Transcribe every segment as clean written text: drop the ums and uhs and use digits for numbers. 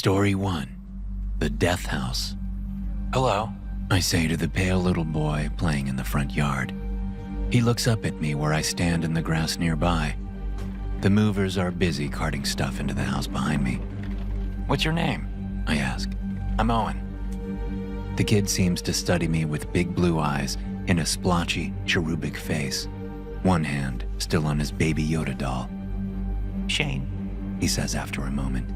Story 1. The Death House. Hello. I say to the pale little boy playing in the front yard. He looks up at me where I stand in the grass nearby. The movers are busy carting stuff into the house behind me. What's your name? I ask. I'm Owen. The kid seems to study me with big blue eyes and a splotchy, cherubic face. One hand still on his baby Yoda doll. Shane, he says after a moment.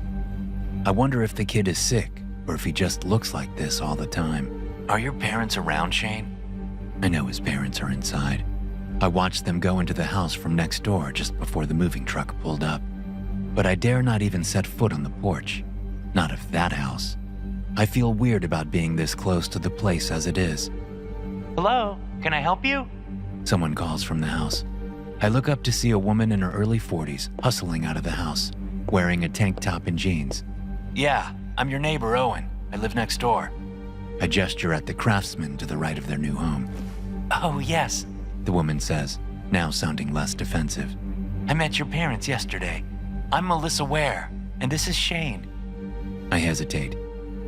I wonder if the kid is sick or if he just looks like this all the time. Are your parents around, Shane? I know his parents are inside. I watched them go into the house from next door just before the moving truck pulled up. But I dare not even set foot on the porch. Not of that house. I feel weird about being this close to the place as it is. Hello, can I help you? Someone calls from the house. I look up to see a woman in her early 40s hustling out of the house, wearing a tank top and jeans. Yeah, I'm your neighbor, Owen. I live next door. I gesture at the craftsman to the right of their new home. Oh, yes, the woman says, now sounding less defensive. I met your parents yesterday. I'm Melissa Ware, and this is Shane. I hesitate.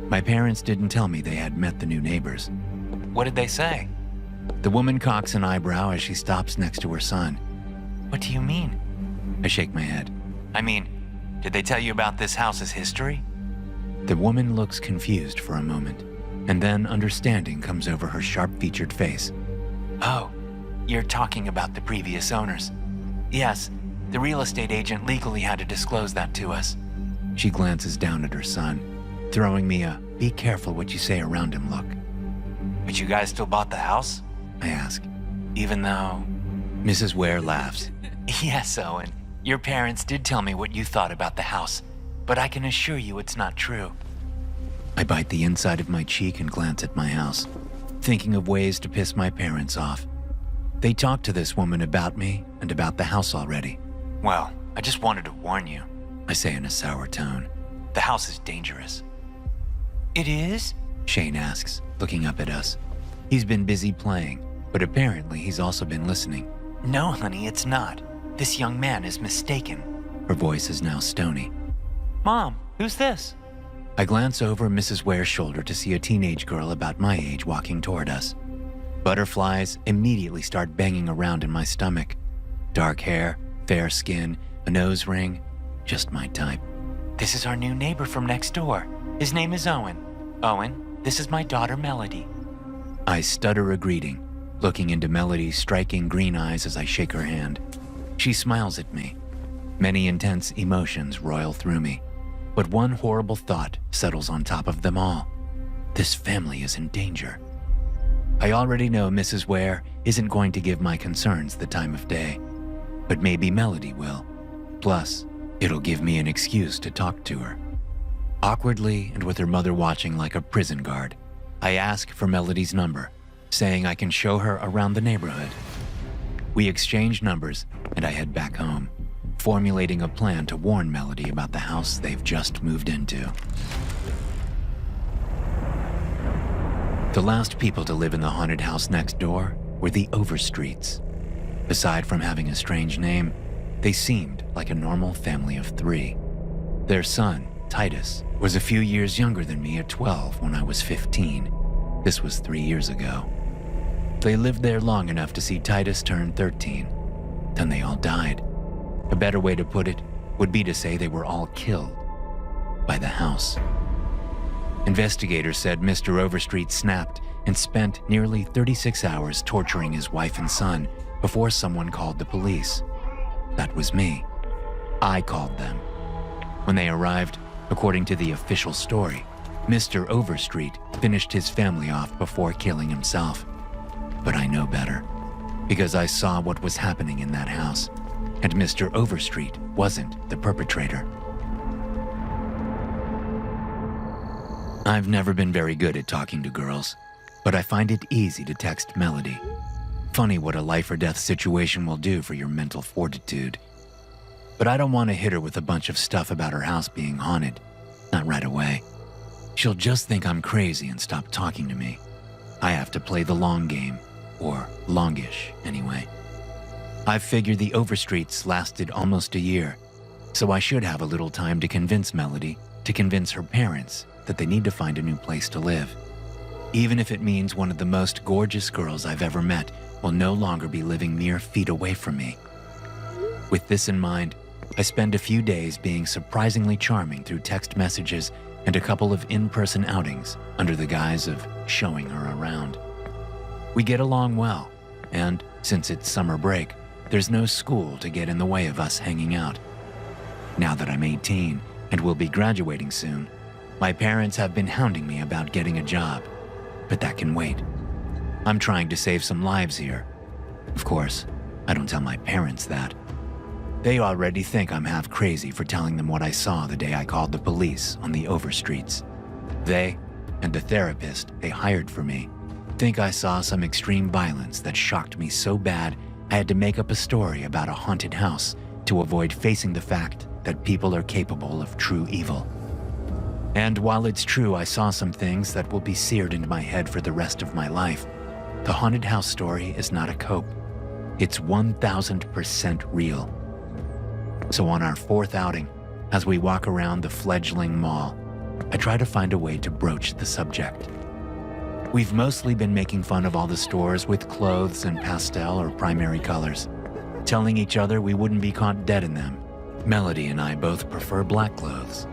My parents didn't tell me they had met the new neighbors. What did they say? The woman cocks an eyebrow as she stops next to her son. What do you mean? I shake my head. I mean, did they tell you about this house's history? The woman looks confused for a moment, and then understanding comes over her sharp-featured face. Oh, you're talking about the previous owners. Yes, the real estate agent legally had to disclose that to us. She glances down at her son, throwing me a "be careful what you say around him" look. But you guys still bought the house? I ask. Even though... Mrs. Ware laughs. Yes, Owen. Your parents did tell me what you thought about the house, but I can assure you it's not true. I bite the inside of my cheek and glance at my house, thinking of ways to piss my parents off. They talked to this woman about me and about the house already. Well, I just wanted to warn you. I say in a sour tone. The house is dangerous. It is? Shane asks, looking up at us. He's been busy playing, but apparently he's also been listening. No, honey, it's not. This young man is mistaken. Her voice is now stony. Mom, who's this? I glance over Mrs. Ware's shoulder to see a teenage girl about my age walking toward us. Butterflies immediately start banging around in my stomach. Dark hair, fair skin, a nose ring, just my type. This is our new neighbor from next door. His name is Owen. Owen, this is my daughter Melody. I stutter a greeting, looking into Melody's striking green eyes as I shake her hand. She smiles at me. Many intense emotions roil through me, but one horrible thought settles on top of them all. This family is in danger. I already know Mrs. Ware isn't going to give my concerns the time of day, but maybe Melody will. Plus, it'll give me an excuse to talk to her. Awkwardly, and with her mother watching like a prison guard, I ask for Melody's number, saying I can show her around the neighborhood. We exchange numbers, and I head back home, formulating a plan to warn Melody about the house they've just moved into. The last people to live in the haunted house next door were the Overstreets. Aside from having a strange name, they seemed like a normal family of 3. Their son, Titus, was a few years younger than me at 12 when I was 15. This was 3 years ago. They lived there long enough to see Titus turn 13. Then they all died. A better way to put it would be to say they were all killed by the house. Investigators said Mr. Overstreet snapped and spent nearly 36 hours torturing his wife and son before someone called the police. That was me. I called them. When they arrived, according to the official story, Mr. Overstreet finished his family off before killing himself. But I know better, because I saw what was happening in that house, and Mr. Overstreet wasn't the perpetrator. I've never been very good at talking to girls, but I find it easy to text Melody. Funny what a life or death situation will do for your mental fortitude. But I don't want to hit her with a bunch of stuff about her house being haunted. Not right away. She'll just think I'm crazy and stop talking to me. I have to play the long game, or longish anyway. I've figured the Overstreets lasted almost a year, so I should have a little time to convince Melody to convince her parents that they need to find a new place to live. Even if it means one of the most gorgeous girls I've ever met will no longer be living mere feet away from me. With this in mind, I spend a few days being surprisingly charming through text messages and a couple of in-person outings under the guise of showing her around. We get along well, and since it's summer break, there's no school to get in the way of us hanging out. Now that I'm 18 and will be graduating soon, my parents have been hounding me about getting a job, but that can wait. I'm trying to save some lives here. Of course, I don't tell my parents that. They already think I'm half crazy for telling them what I saw the day I called the police on the overstreets. They, and the therapist they hired for me, think I saw some extreme violence that shocked me so bad I had to make up a story about a haunted house to avoid facing the fact that people are capable of true evil. And while it's true I saw some things that will be seared into my head for the rest of my life, the haunted house story is not a cope. It's 1000% real. So on our fourth outing, as we walk around the fledgling mall, I try to find a way to broach the subject. We've mostly been making fun of all the stores with clothes in pastel or primary colors, telling each other we wouldn't be caught dead in them. Melody and I both prefer black clothes.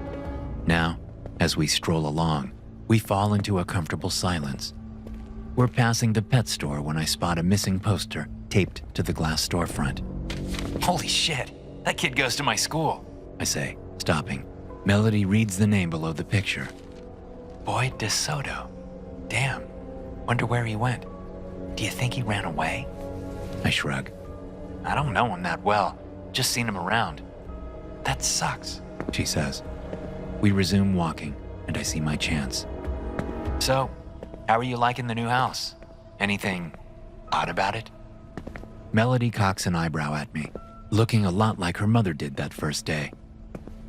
Now, as we stroll along, we fall into a comfortable silence. We're passing the pet store when I spot a missing poster taped to the glass storefront. Holy shit, that kid goes to my school, I say, stopping. Melody reads the name below the picture. Boyd DeSoto. Damn, wonder where he went. Do you think he ran away? I shrug. I don't know him that well, just seen him around. That sucks, she says. We resume walking, and I see my chance. So, how are you liking the new house? Anything odd about it? Melody cocks an eyebrow at me, looking a lot like her mother did that first day.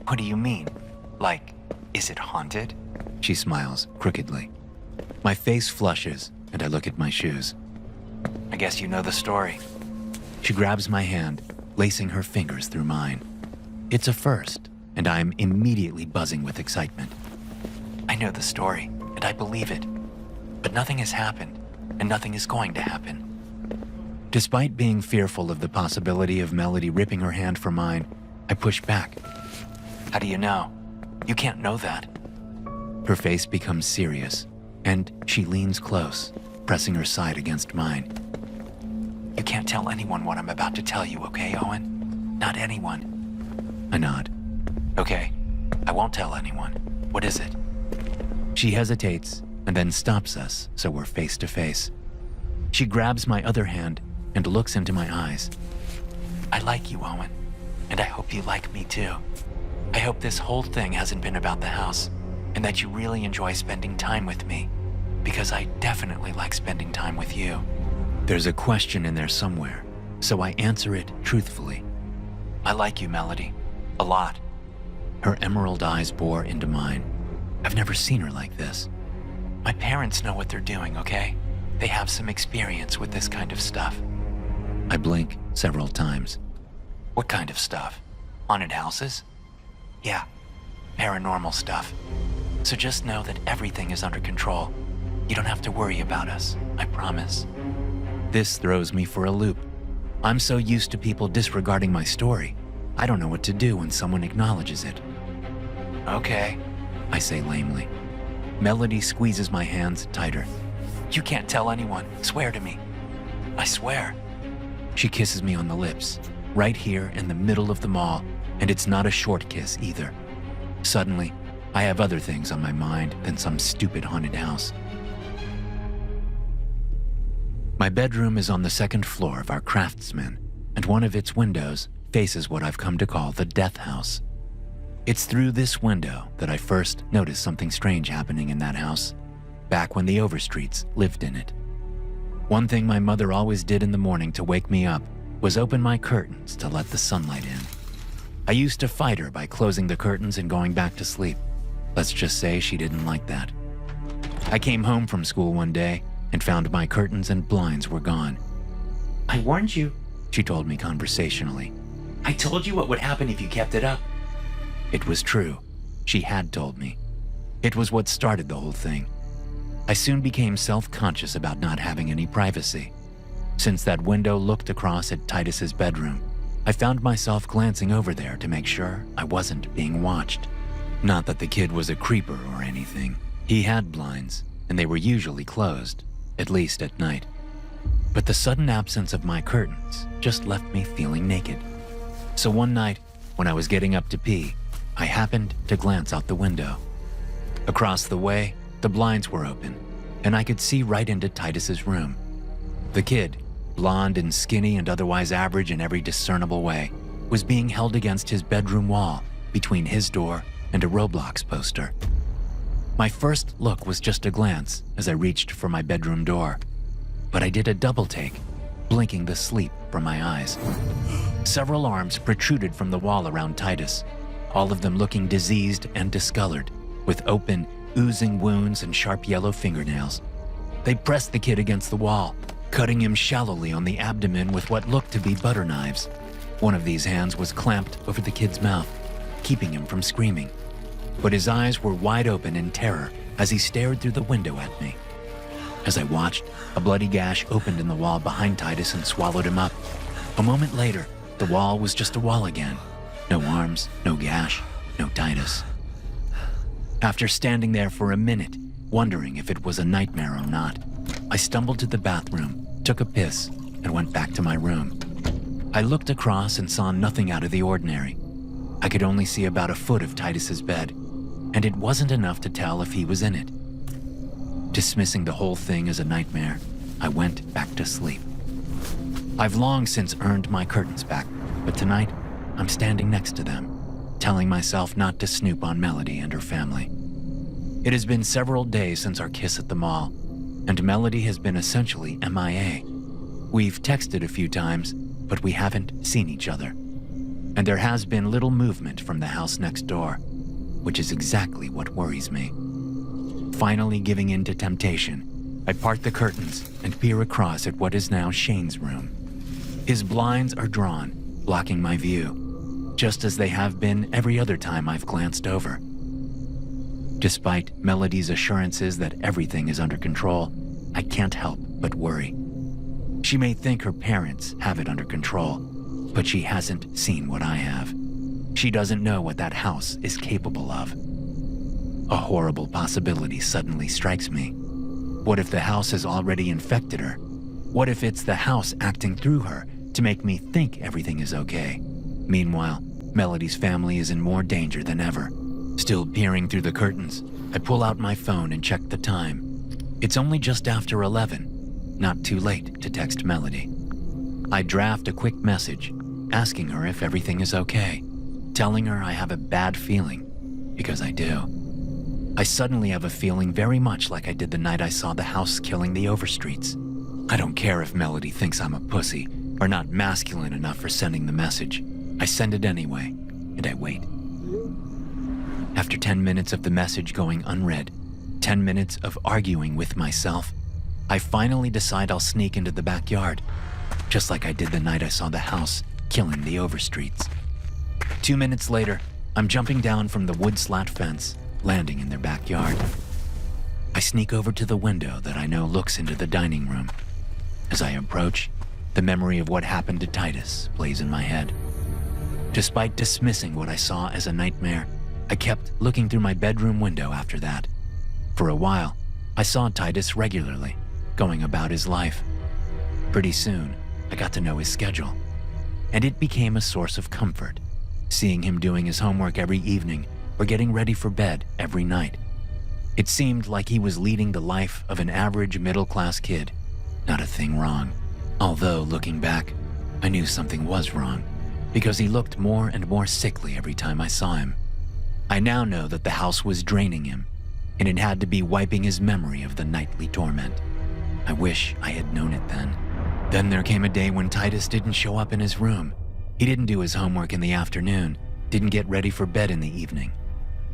What do you mean? Like, is it haunted? She smiles crookedly. My face flushes, and I look at my shoes. I guess you know the story. She grabs my hand, lacing her fingers through mine. It's a first, and I'm immediately buzzing with excitement. I know the story, and I believe it. But nothing has happened, and nothing is going to happen. Despite being fearful of the possibility of Melody ripping her hand from mine, I push back. How do you know? You can't know that. Her face becomes serious, and she leans close, pressing her side against mine. You can't tell anyone what I'm about to tell you, okay, Owen? Not anyone. I nod. Okay, I won't tell anyone. What is it? She hesitates and then stops us so we're face to face. She grabs my other hand and looks into my eyes. I like you, Owen, and I hope you like me too. I hope this whole thing hasn't been about the house, and that you really enjoy spending time with me, because I definitely like spending time with you. There's a question in there somewhere, so I answer it truthfully. I like you, Melody. A lot. Her emerald eyes bore into mine. I've never seen her like this. My parents know what they're doing, okay? They have some experience with this kind of stuff. I blink several times. What kind of stuff? Haunted houses? Yeah, paranormal stuff. So just know that everything is under control. You don't have to worry about us, I promise. This throws me for a loop. I'm so used to people disregarding my story. I don't know what to do when someone acknowledges it. Okay, I say lamely. Melody squeezes my hands tighter. You can't tell anyone. Swear to me. I swear. She kisses me on the lips, right here in the middle of the mall, and it's not a short kiss either. Suddenly, I have other things on my mind than some stupid haunted house. My bedroom is on the second floor of our Craftsman, and one of its windows faces what I've come to call the death house. It's through this window that I first noticed something strange happening in that house, back when the Overstreets lived in it. One thing my mother always did in the morning to wake me up was open my curtains to let the sunlight in. I used to fight her by closing the curtains and going back to sleep. Let's just say she didn't like that. I came home from school one day and found my curtains and blinds were gone. I warned you, she told me conversationally. I told you what would happen if you kept it up. It was true. She had told me. It was what started the whole thing. I soon became self-conscious about not having any privacy. Since that window looked across at Titus's bedroom, I found myself glancing over there to make sure I wasn't being watched. Not that the kid was a creeper or anything. He had blinds, and they were usually closed, at least at night. But the sudden absence of my curtains just left me feeling naked. So one night, when I was getting up to pee, I happened to glance out the window. Across the way, the blinds were open, and I could see right into Titus's room. The kid, blonde and skinny and otherwise average in every discernible way, was being held against his bedroom wall between his door and a Roblox poster. My first look was just a glance as I reached for my bedroom door, but I did a double take, blinking the sleep from my eyes. Several arms protruded from the wall around Titus, all of them looking diseased and discolored, with open, oozing wounds and sharp yellow fingernails. They pressed the kid against the wall, cutting him shallowly on the abdomen with what looked to be butter knives. One of these hands was clamped over the kid's mouth, keeping him from screaming. But his eyes were wide open in terror as he stared through the window at me. As I watched, a bloody gash opened in the wall behind Titus and swallowed him up. A moment later, the wall was just a wall again. No arms, no gash, no Titus. After standing there for a minute, wondering if it was a nightmare or not, I stumbled to the bathroom, took a piss, and went back to my room. I looked across and saw nothing out of the ordinary. I could only see about a foot of Titus's bed, and it wasn't enough to tell if he was in it. Dismissing the whole thing as a nightmare, I went back to sleep. I've long since earned my curtains back, but tonight, I'm standing next to them, telling myself not to snoop on Melody and her family. It has been several days since our kiss at the mall, and Melody has been essentially MIA. We've texted a few times, but we haven't seen each other. And there has been little movement from the house next door, which is exactly what worries me. Finally giving in to temptation, I part the curtains and peer across at what is now Shane's room. His blinds are drawn, blocking my view, just as they have been every other time I've glanced over. Despite Melody's assurances that everything is under control, I can't help but worry. She may think her parents have it under control, but she hasn't seen what I have. She doesn't know what that house is capable of. A horrible possibility suddenly strikes me. What if the house has already infected her? What if it's the house acting through her to make me think everything is okay? Meanwhile, Melody's family is in more danger than ever. Still peering through the curtains, I pull out my phone and check the time. It's only just after 11, not too late to text Melody. I draft a quick message, asking her if everything is okay, telling her I have a bad feeling, because I do. I suddenly have a feeling very much like I did the night I saw the house killing the Overstreets. I don't care if Melody thinks I'm a pussy or not masculine enough for sending the message. I send it anyway, and I wait. After 10 minutes of the message going unread, 10 minutes of arguing with myself, I finally decide I'll sneak into the backyard, just like I did the night I saw the house killing the Overstreets. 2 minutes later, I'm jumping down from the wood slat fence, landing in their backyard. I sneak over to the window that I know looks into the dining room. As I approach, the memory of what happened to Titus plays in my head. Despite dismissing what I saw as a nightmare, I kept looking through my bedroom window after that. For a while, I saw Titus regularly, going about his life. Pretty soon, I got to know his schedule, and it became a source of comfort, seeing him doing his homework every evening or getting ready for bed every night. It seemed like he was leading the life of an average middle-class kid, not a thing wrong. Although, looking back, I knew something was wrong, because he looked more and more sickly every time I saw him. I now know that the house was draining him, and it had to be wiping his memory of the nightly torment. I wish I had known it then. Then there came a day when Titus didn't show up in his room. He didn't do his homework in the afternoon, didn't get ready for bed in the evening.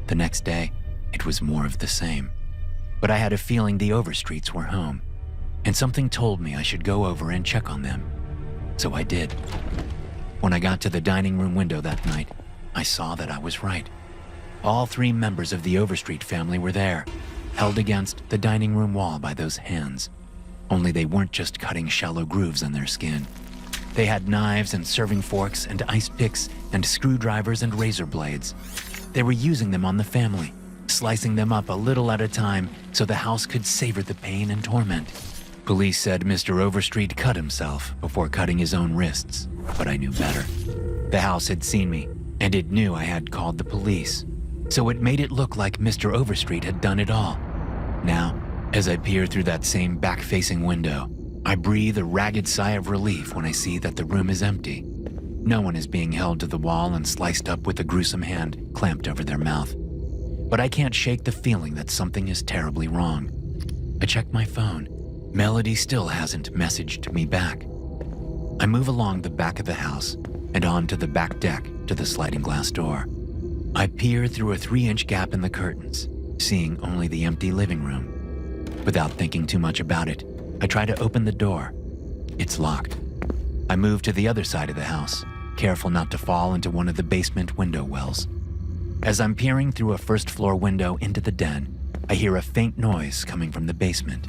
The next day, it was more of the same. But I had a feeling the Overstreets were home, and something told me I should go over and check on them. So I did. When I got to the dining room window that night, I saw that I was right. All 3 members of the Overstreet family were there, held against the dining room wall by those hands. Only they weren't just cutting shallow grooves on their skin. They had knives and serving forks and ice picks and screwdrivers and razor blades. They were using them on the family, slicing them up a little at a time so the house could savor the pain and torment. Police said Mr. Overstreet cut himself before cutting his own wrists, but I knew better. The house had seen me, and it knew I had called the police, so it made it look like Mr. Overstreet had done it all. Now, as I peer through that same back-facing window, I breathe a ragged sigh of relief when I see that the room is empty. No one is being held to the wall and sliced up with a gruesome hand clamped over their mouth. But I can't shake the feeling that something is terribly wrong. I check my phone. Melody still hasn't messaged me back. I move along the back of the house and onto the back deck to the sliding glass door. I peer through a 3-inch gap in the curtains, seeing only the empty living room. Without thinking too much about it, I try to open the door. It's locked. I move to the other side of the house, careful not to fall into one of the basement window wells. As I'm peering through a first-floor window into the den, I hear a faint noise coming from the basement.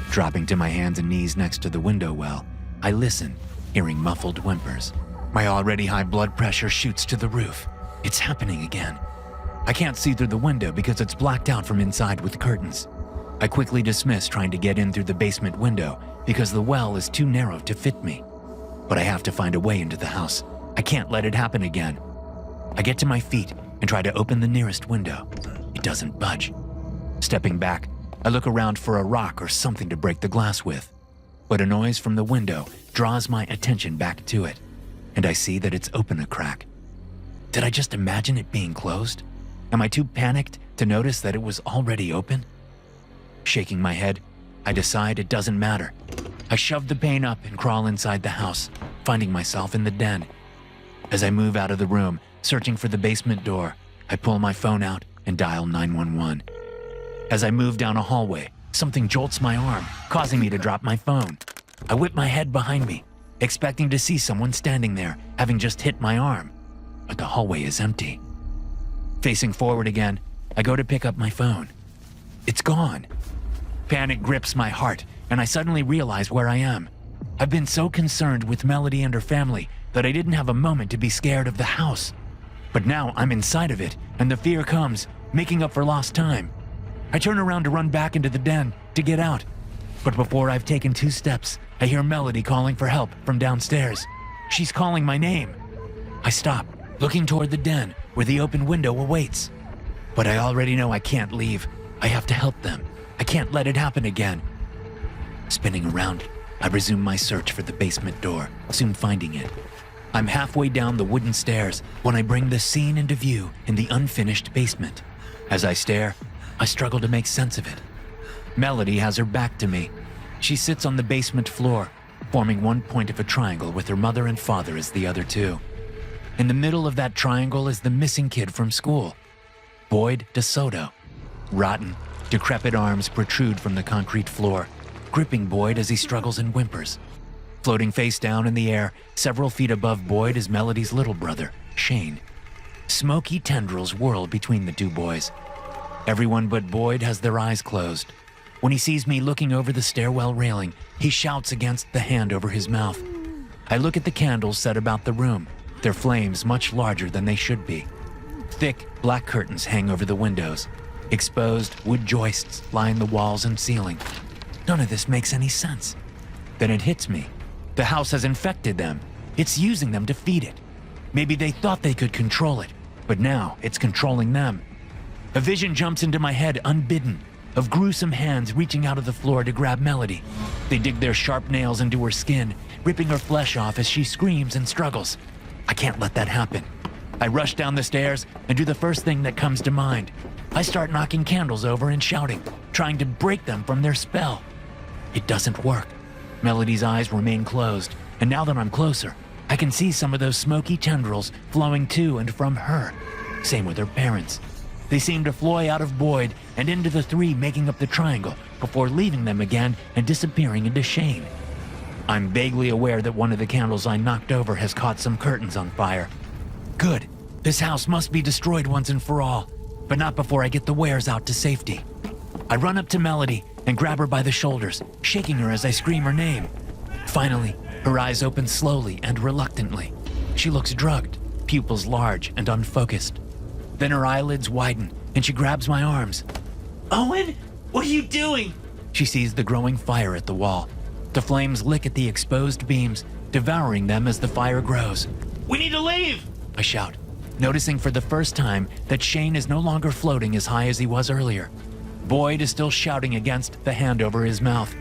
Dropping to my hands and knees next to the window well, I listen, hearing muffled whimpers. My already high blood pressure shoots to the roof. It's happening again. I can't see through the window because it's blacked out from inside with curtains. I quickly dismiss trying to get in through the basement window because the well is too narrow to fit me. But I have to find a way into the house. I can't let it happen again. I get to my feet and try to open the nearest window. It doesn't budge. Stepping back, I look around for a rock or something to break the glass with. But a noise from the window draws my attention back to it, and I see that it's open a crack. Did I just imagine it being closed? Am I too panicked to notice that it was already open? Shaking my head, I decide it doesn't matter. I shove the pane up and crawl inside the house, finding myself in the den. As I move out of the room, searching for the basement door, I pull my phone out and dial 911. As I move down a hallway, something jolts my arm, causing me to drop my phone. I whip my head behind me, expecting to see someone standing there, having just hit my arm. But the hallway is empty. Facing forward again, I go to pick up my phone. It's gone. Panic grips my heart, and I suddenly realize where I am. I've been so concerned with Melody and her family that I didn't have a moment to be scared of the house. But now I'm inside of it, and the fear comes, making up for lost time. I turn around to run back into the den to get out. But before I've taken 2 steps, I hear Melody calling for help from downstairs. She's calling my name. I stop, looking toward the den where the open window awaits. But I already know I can't leave. I have to help them. I can't let it happen again. Spinning around, I resume my search for the basement door, soon finding it. I'm halfway down the wooden stairs when I bring the scene into view in the unfinished basement. As I stare, I struggle to make sense of it. Melody has her back to me. She sits on the basement floor, forming one point of a triangle with her mother and father as the other 2. In the middle of that triangle is the missing kid from school, Boyd DeSoto. Rotten, decrepit arms protrude from the concrete floor, gripping Boyd as he struggles and whimpers. Floating face down in the air, several feet above Boyd is Melody's little brother, Shane. Smoky tendrils whirl between the 2 boys. Everyone but Boyd has their eyes closed. When he sees me looking over the stairwell railing, he shouts against the hand over his mouth. I look at the candles set about the room, their flames much larger than they should be. Thick, black curtains hang over the windows. Exposed wood joists line the walls and ceiling. None of this makes any sense. Then it hits me. The house has infected them. It's using them to feed it. Maybe they thought they could control it, but now it's controlling them. A vision jumps into my head unbidden, of gruesome hands reaching out of the floor to grab Melody. They dig their sharp nails into her skin, ripping her flesh off as she screams and struggles. I can't let that happen. I rush down the stairs and do the first thing that comes to mind. I start knocking candles over and shouting, trying to break them from their spell. It doesn't work. Melody's eyes remain closed, and now that I'm closer, I can see some of those smoky tendrils flowing to and from her. Same with her parents. They seem to fly out of Boyd and into the 3 making up the triangle before leaving them again and disappearing into Shane. I'm vaguely aware that one of the candles I knocked over has caught some curtains on fire. Good. This house must be destroyed once and for all. but not before I get the wares out to safety. I run up to Melody and grab her by the shoulders, shaking her as I scream her name. Finally, her eyes open slowly and reluctantly. She looks drugged, pupils large and unfocused. Then her eyelids widen and she grabs my arms. Owen, what are you doing? She sees the growing fire at the wall. The flames lick at the exposed beams, devouring them as the fire grows. We need to leave! I shout, noticing for the first time that Shane is no longer floating as high as he was earlier. Boyd is still shouting against the hand over his mouth.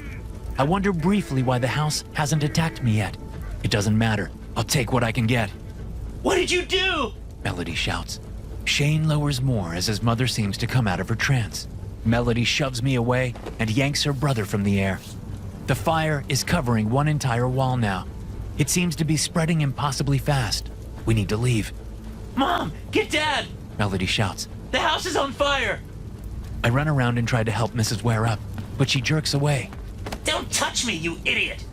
I wonder briefly why the house hasn't attacked me yet. It doesn't matter. I'll take what I can get. What did you do? Melody shouts. Shane lowers more as his mother seems to come out of her trance. Melody shoves me away and yanks her brother from the air. The fire is covering one entire wall now. It seems to be spreading impossibly fast. We need to leave. Mom, get Dad! Melody shouts. The house is on fire! I run around and try to help Mrs. Ware up, but she jerks away. Don't touch me, you idiot!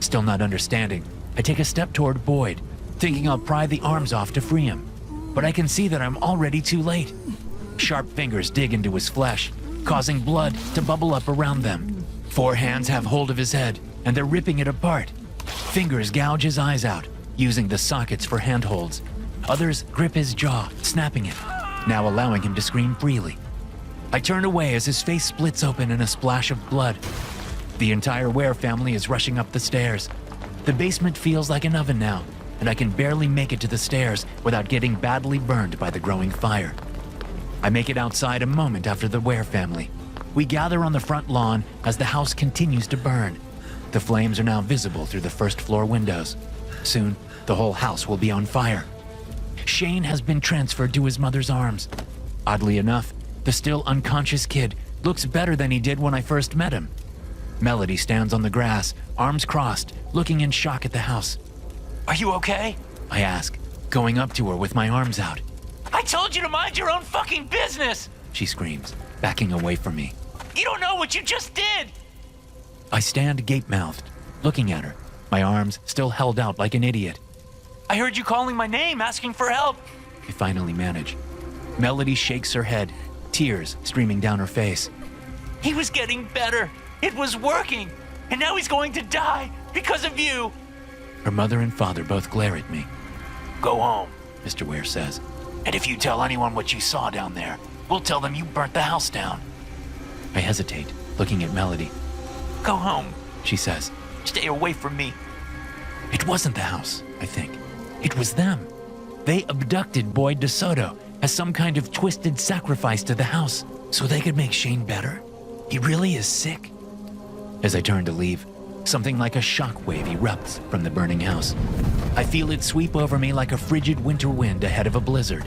Still not understanding, I take a step toward Boyd, thinking I'll pry the arms off to free him. But I can see that I'm already too late. Sharp fingers dig into his flesh, causing blood to bubble up around them. 4 hands have hold of his head, and they're ripping it apart. Fingers gouge his eyes out, using the sockets for handholds. Others grip his jaw, snapping it, now allowing him to scream freely. I turn away as his face splits open in a splash of blood. The entire Ware family is rushing up the stairs. The basement feels like an oven now, and I can barely make it to the stairs without getting badly burned by the growing fire. I make it outside a moment after the Ware family. We gather on the front lawn as the house continues to burn. The flames are now visible through the first floor windows. Soon, the whole house will be on fire. Shane has been transferred to his mother's arms. Oddly enough, the still unconscious kid looks better than he did when I first met him. Melody stands on the grass, arms crossed, looking in shock at the house. Are you okay? I ask, going up to her with my arms out. I told you to mind your own fucking business! She screams, backing away from me. You don't know what you just did! I stand gape-mouthed, looking at her, my arms still held out like an idiot. I heard you calling my name, asking for help. I finally manage. Melody shakes her head, tears streaming down her face. He was getting better. It was working. And now he's going to die because of you. Her mother and father both glare at me. Go home, Mr. Ware says. and if you tell anyone what you saw down there, we'll tell them you burnt the house down. I hesitate, looking at Melody. Go home, She says. Stay away from me. It wasn't the house, I think. It was them. They abducted Boyd DeSoto as some kind of twisted sacrifice to the house so they could make Shane better. He really is sick. As I turn to leave, something like a shockwave erupts from the burning house. I feel it sweep over me like a frigid winter wind ahead of a blizzard.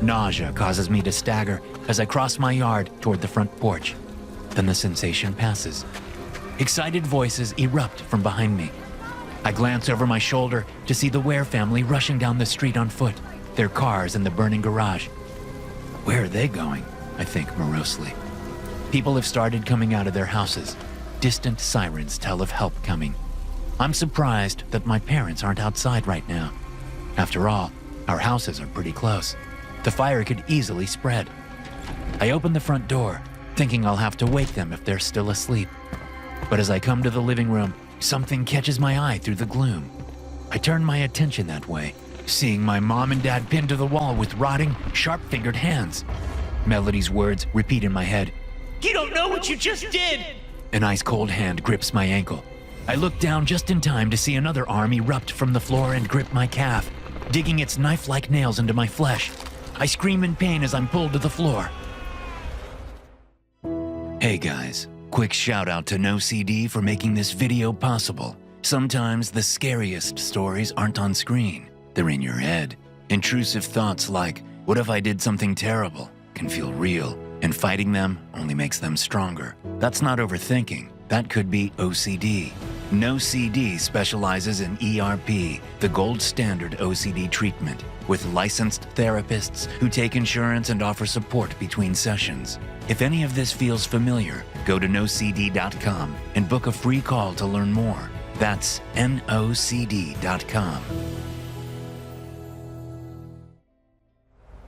Nausea causes me to stagger as I cross my yard toward the front porch. Then the sensation passes. Excited voices erupt from behind me. I glance over my shoulder to see the Ware family rushing down the street on foot, their cars in the burning garage. Where are they going? I think morosely. People have started coming out of their houses. Distant sirens tell of help coming. I'm surprised that my parents aren't outside right now. After all, our houses are pretty close. The fire could easily spread. I open the front door, thinking I'll have to wake them if they're still asleep. But as I come to the living room, something catches my eye through the gloom. I turn my attention that way, seeing my mom and dad pinned to the wall with rotting, sharp-fingered hands. Melody's words repeat in my head. You don't know what you just did! An ice-cold hand grips my ankle. I look down just in time to see another arm erupt from the floor and grip my calf, digging its knife-like nails into my flesh. I scream in pain as I'm pulled to the floor. Hey guys, quick shout out to NoCD for making this video possible. Sometimes the scariest stories aren't on screen, they're in your head. Intrusive thoughts like, what if I did something terrible, can feel real, and fighting them only makes them stronger. That's not overthinking, that could be OCD. NoCD specializes in ERP, the gold standard OCD treatment, with licensed therapists who take insurance and offer support between sessions. If any of this feels familiar, go to nocd.com and book a free call to learn more. That's nocd.com.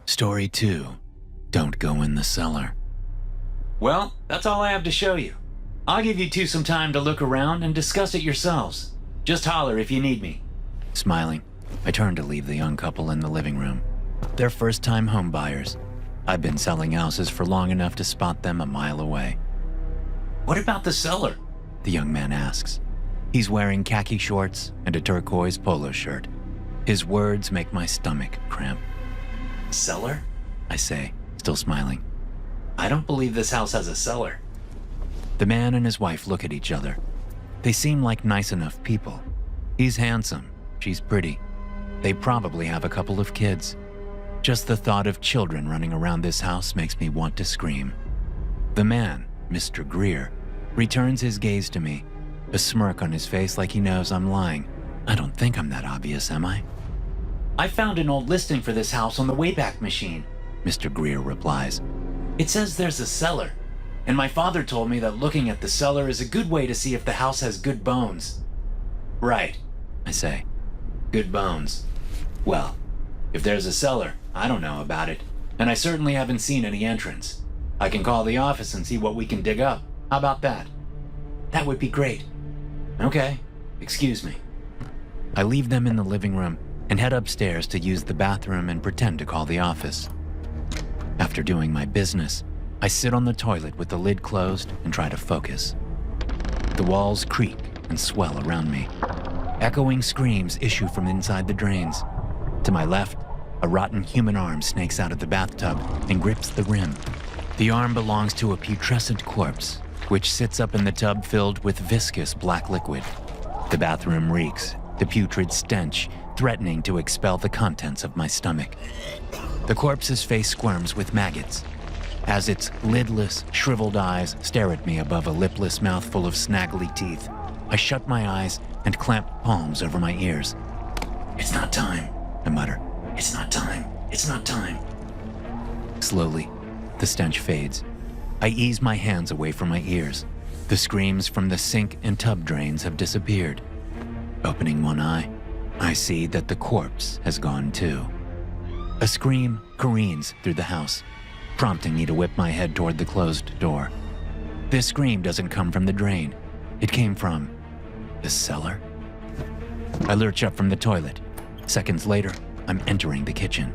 Story 2. Don't go in the cellar. Well, that's all I have to show you. I'll give you two some time to look around and discuss it yourselves. Just holler if you need me. Smiling, I turned to leave the young couple in the living room. They're first-time home buyers. I've been selling houses for long enough to spot them a mile away. What about the cellar? The young man asks. He's wearing khaki shorts and a turquoise polo shirt. His words make my stomach cramp. Cellar? I say, still smiling. I don't believe this house has a cellar. The man and his wife look at each other. They seem like nice enough people. He's handsome, she's pretty. They probably have a couple of kids. Just the thought of children running around this house makes me want to scream. The man, Mr. Greer, returns his gaze to me, a smirk on his face like he knows I'm lying. I don't think I'm that obvious, am I? I found an old listing for this house on the Wayback Machine, Mr. Greer replies. It says there's a cellar, and my father told me that looking at the cellar is a good way to see if the house has good bones. Right, I say. Good bones. Well, if there's a cellar, I don't know about it, and I certainly haven't seen any entrance. I can call the office and see what we can dig up. How about that? That would be great. Okay, excuse me. I leave them in the living room and head upstairs to use the bathroom and pretend to call the office. After doing my business, I sit on the toilet with the lid closed and try to focus. The walls creak and swell around me. Echoing screams issue from inside the drains. To my left, a rotten human arm snakes out of the bathtub and grips the rim. The arm belongs to a putrescent corpse, which sits up in the tub filled with viscous black liquid. The bathroom reeks, the putrid stench threatening to expel the contents of my stomach. The corpse's face squirms with maggots, as its lidless, shriveled eyes stare at me above a lipless mouth full of snaggly teeth. I shut my eyes and clamp palms over my ears. It's not time, I mutter. It's not time. It's not time. Slowly, the stench fades. I ease my hands away from my ears. The screams from the sink and tub drains have disappeared. Opening one eye, I see that the corpse has gone too. A scream careens through the house, prompting me to whip my head toward the closed door. This scream doesn't come from the drain. It came from the cellar. I lurch up from the toilet. Seconds later, I'm entering the kitchen.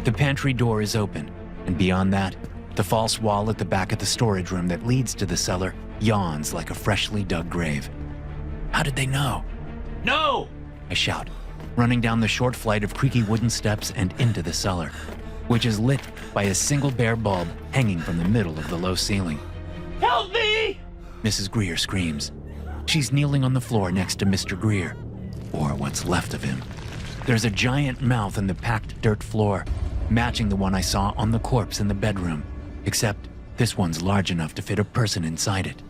The pantry door is open, and beyond that, the false wall at the back of the storage room that leads to the cellar yawns like a freshly dug grave. How did they know? No! I shout, running down the short flight of creaky wooden steps and into the cellar, which is lit by a single bare bulb hanging from the middle of the low ceiling. Help me! Mrs. Greer screams. She's kneeling on the floor next to Mr. Greer, or what's left of him. There's a giant mouth in the packed dirt floor, matching the one I saw on the corpse in the bedroom, except this one's large enough to fit a person inside it.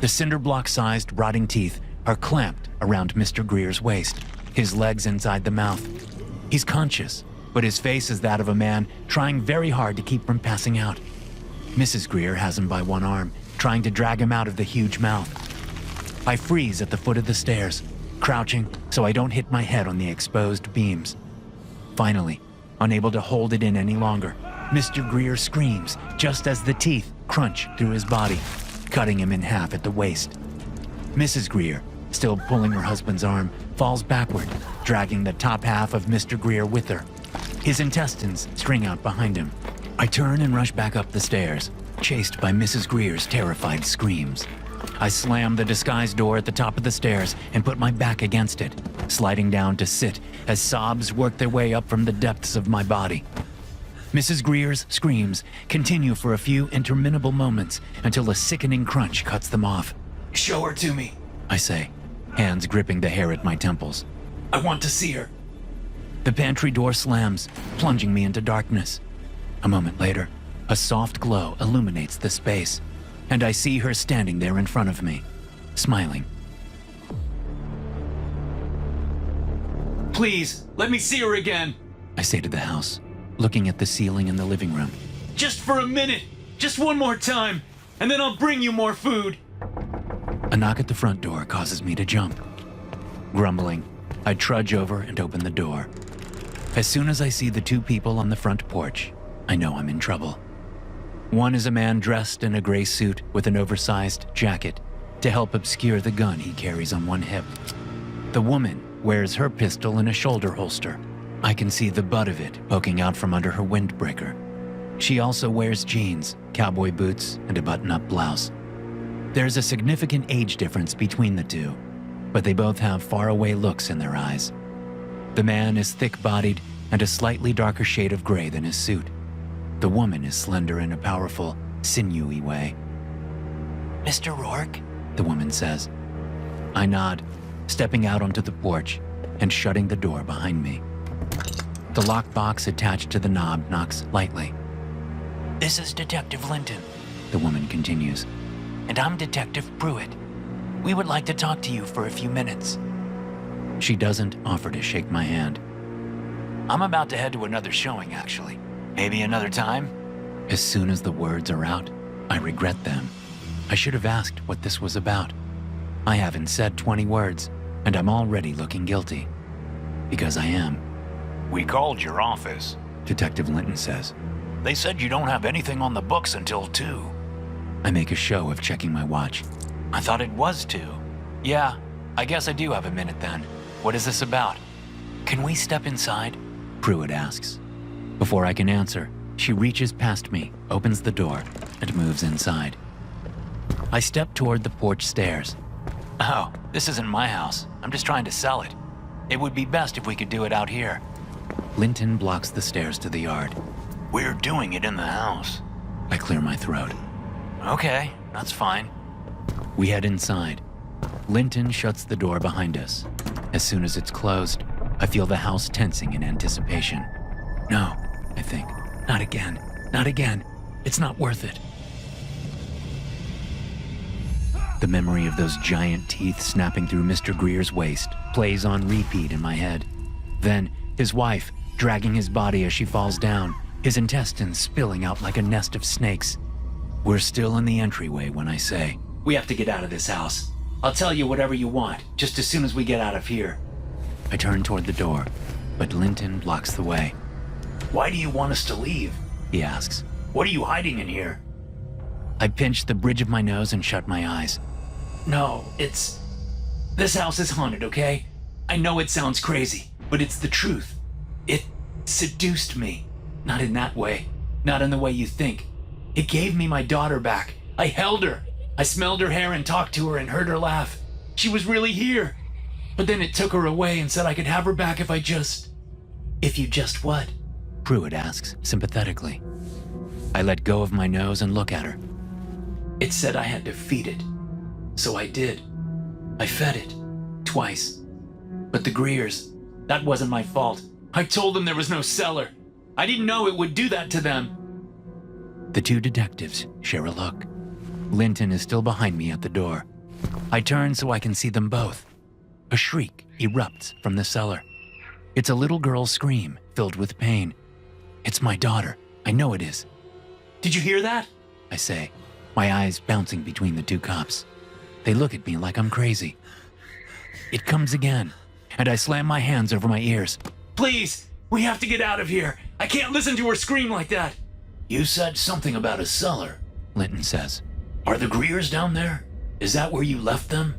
The cinder block-sized rotting teeth are clamped around Mr. Greer's waist, his legs inside the mouth. He's conscious, but his face is that of a man trying very hard to keep from passing out. Mrs. Greer has him by one arm, trying to drag him out of the huge mouth. I freeze at the foot of the stairs, crouching so I don't hit my head on the exposed beams. Finally, unable to hold it in any longer, Mr. Greer screams just as the teeth crunch through his body, cutting him in half at the waist. Mrs. Greer, still pulling her husband's arm, falls backward, dragging the top half of Mr. Greer with her. His intestines string out behind him. I turn and rush back up the stairs, chased by Mrs. Greer's terrified screams. I slam the disguised door at the top of the stairs and put my back against it, sliding down to sit as sobs work their way up from the depths of my body. Mrs. Greer's screams continue for a few interminable moments until a sickening crunch cuts them off. Show her to me, I say, hands gripping the hair at my temples. I want to see her. The pantry door slams, plunging me into darkness. A moment later, a soft glow illuminates the space, and I see her standing there in front of me, smiling. Please, let me see her again. I say to the house, looking at the ceiling in the living room. Just for a minute. Just one more time, and then I'll bring you more food. A knock at the front door causes me to jump. Grumbling, I trudge over and open the door. As soon as I see the two people on the front porch, I know I'm in trouble. One is a man dressed in a gray suit with an oversized jacket to help obscure the gun he carries on one hip. The woman wears her pistol in a shoulder holster. I can see the butt of it poking out from under her windbreaker. She also wears jeans, cowboy boots, and a button-up blouse. There's a significant age difference between the two, but they both have faraway looks in their eyes. The man is thick-bodied and a slightly darker shade of gray than his suit. The woman is slender in a powerful, sinewy way. Mr. Rourke? The woman says. I nod, stepping out onto the porch and shutting the door behind me. The lockbox attached to the knob knocks lightly. This is Detective Linton. The woman continues. And I'm Detective Pruitt. We would like to talk to you for a few minutes. She doesn't offer to shake my hand. I'm about to head to another showing, actually. Maybe another time? As soon as the words are out, I regret them. I should have asked what this was about. I haven't said 20 words, and I'm already looking guilty. Because I am. We called your office, Detective Linton says. They said you don't have anything on the books until 2. I make a show of checking my watch. I thought it was 2. Yeah, I guess I do have a minute then. What is this about? Can we step inside? Pruitt asks. Before I can answer, she reaches past me, opens the door, and moves inside. I step toward the porch stairs. Oh, this isn't my house. I'm just trying to sell it. It would be best if we could do it out here. Linton blocks the stairs to the yard. We're doing it in the house. I clear my throat. Okay, that's fine. We head inside. Linton shuts the door behind us. As soon as it's closed, I feel the house tensing in anticipation. No, I think. Not again. Not again. It's not worth it. The memory of those giant teeth snapping through Mr. Greer's waist plays on repeat in my head. Then, his wife dragging his body as she falls down, his intestines spilling out like a nest of snakes. We're still in the entryway when I say, We have to get out of this house. I'll tell you whatever you want, just as soon as we get out of here. I turn toward the door, but Linton blocks the way. Why do you want us to leave? He asks. What are you hiding in here? I pinch the bridge of my nose and shut my eyes. No, this house is haunted, okay? I know it sounds crazy, but it's the truth. It seduced me. Not in that way. Not in the way you think. It gave me my daughter back. I held her. I smelled her hair and talked to her and heard her laugh. She was really here. But then it took her away and said I could have her back if you just what? Pruitt asks sympathetically. I let go of my nose and look at her. It said I had to feed it. So I did. I fed it. Twice. But the Greers, that wasn't my fault. I told them there was no cellar. I didn't know it would do that to them. The two detectives share a look. Linton is still behind me at the door. I turn so I can see them both. A shriek erupts from the cellar. It's a little girl's scream filled with pain. It's my daughter. I know it is. Did you hear that? I say, my eyes bouncing between the two cops. They look at me like I'm crazy. It comes again, and I slam my hands over my ears. Please, we have to get out of here. I can't listen to her scream like that. You said something about a cellar, Linton says. Are the Greers down there? Is that where you left them?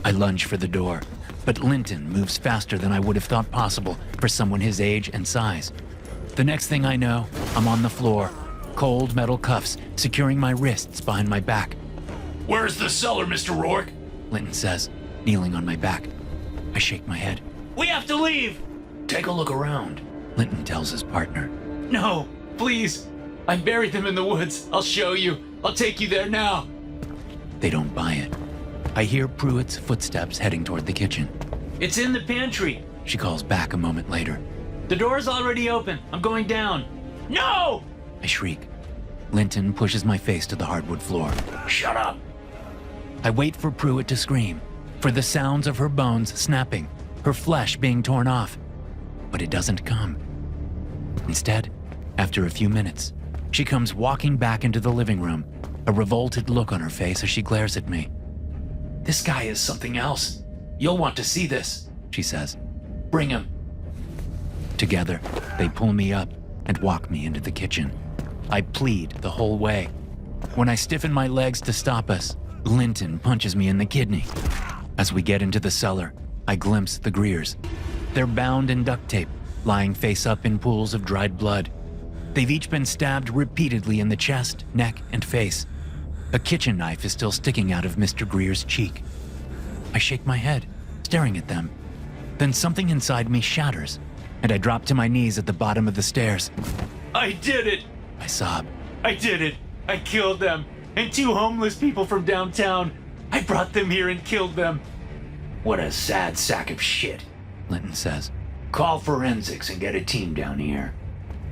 I lunge for the door, but Linton moves faster than I would have thought possible for someone his age and size. The next thing I know, I'm on the floor, cold metal cuffs securing my wrists behind my back. Where's the cellar, Mr. Rourke? Linton says, kneeling on my back. I shake my head. We have to leave. Take a look around, Linton tells his partner. No, please. I buried them in the woods. I'll show you. I'll take you there now. They don't buy it. I hear Pruitt's footsteps heading toward the kitchen. It's in the pantry, she calls back a moment later. The door's already open. I'm going down. No! I shriek. Linton pushes my face to the hardwood floor. Shut up. I wait for Pruitt to scream, for the sounds of her bones snapping, her flesh being torn off. But it doesn't come. Instead, after a few minutes, she comes walking back into the living room, a revolted look on her face as she glares at me. This guy is something else. You'll want to see this, she says. Bring him. Together, they pull me up and walk me into the kitchen. I plead the whole way. When I stiffen my legs to stop us, Linton punches me in the kidney. As we get into the cellar, I glimpse the Greers. They're bound in duct tape, lying face up in pools of dried blood. They've each been stabbed repeatedly in the chest, neck, and face. A kitchen knife is still sticking out of Mr. Greer's cheek. I shake my head, staring at them. Then something inside me shatters, and I drop to my knees at the bottom of the stairs. I did it! I sob. I did it! I killed them! And 2 homeless people from downtown! I brought them here and killed them! What a sad sack of shit. Linton says. Call forensics and get a team down here.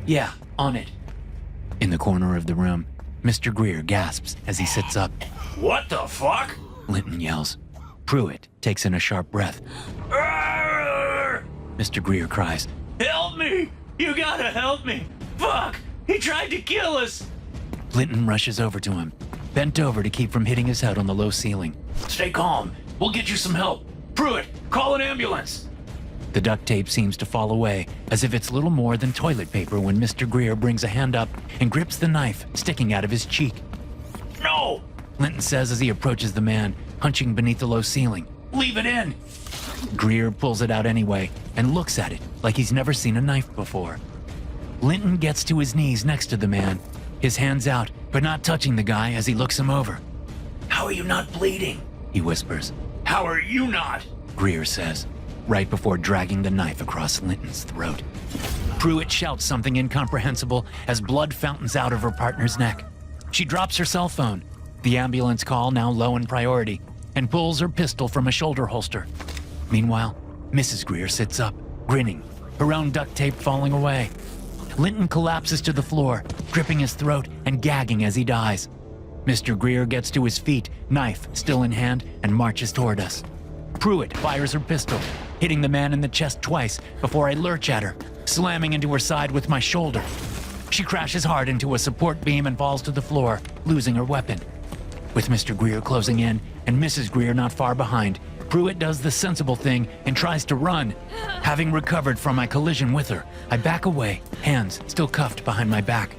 Yeah, on it. In the corner of the room, Mr. Greer gasps as he sits up. What the fuck? Linton yells. Pruitt takes in a sharp breath. Arrgh! Mr. Greer cries. Help me! You gotta help me! Fuck! He tried to kill us! Linton rushes over to him, bent over to keep from hitting his head on the low ceiling. Stay calm. We'll get you some help. Pruitt, call an ambulance. The duct tape seems to fall away, as if it's little more than toilet paper when Mr. Greer brings a hand up and grips the knife sticking out of his cheek. No! Linton says as he approaches the man, hunching beneath the low ceiling. Leave it in. Greer pulls it out anyway and looks at it like he's never seen a knife before. Linton gets to his knees next to the man, his hands out, but not touching the guy as he looks him over. How are you not bleeding? He whispers. How are you not? Greer says, right before dragging the knife across Linton's throat. Pruitt shouts something incomprehensible as blood fountains out of her partner's neck. She drops her cell phone, the ambulance call now low in priority, and pulls her pistol from a shoulder holster. Meanwhile, Mrs. Greer sits up, grinning, her own duct tape falling away. Linton collapses to the floor, gripping his throat and gagging as he dies. Mr. Greer gets to his feet, knife still in hand, and marches toward us. Pruitt fires her pistol, hitting the man in the chest twice before I lurch at her, slamming into her side with my shoulder. She crashes hard into a support beam and falls to the floor, losing her weapon. With Mr. Greer closing in and Mrs. Greer not far behind, Pruitt does the sensible thing and tries to run. Having recovered from my collision with her, I back away, hands still cuffed behind my back.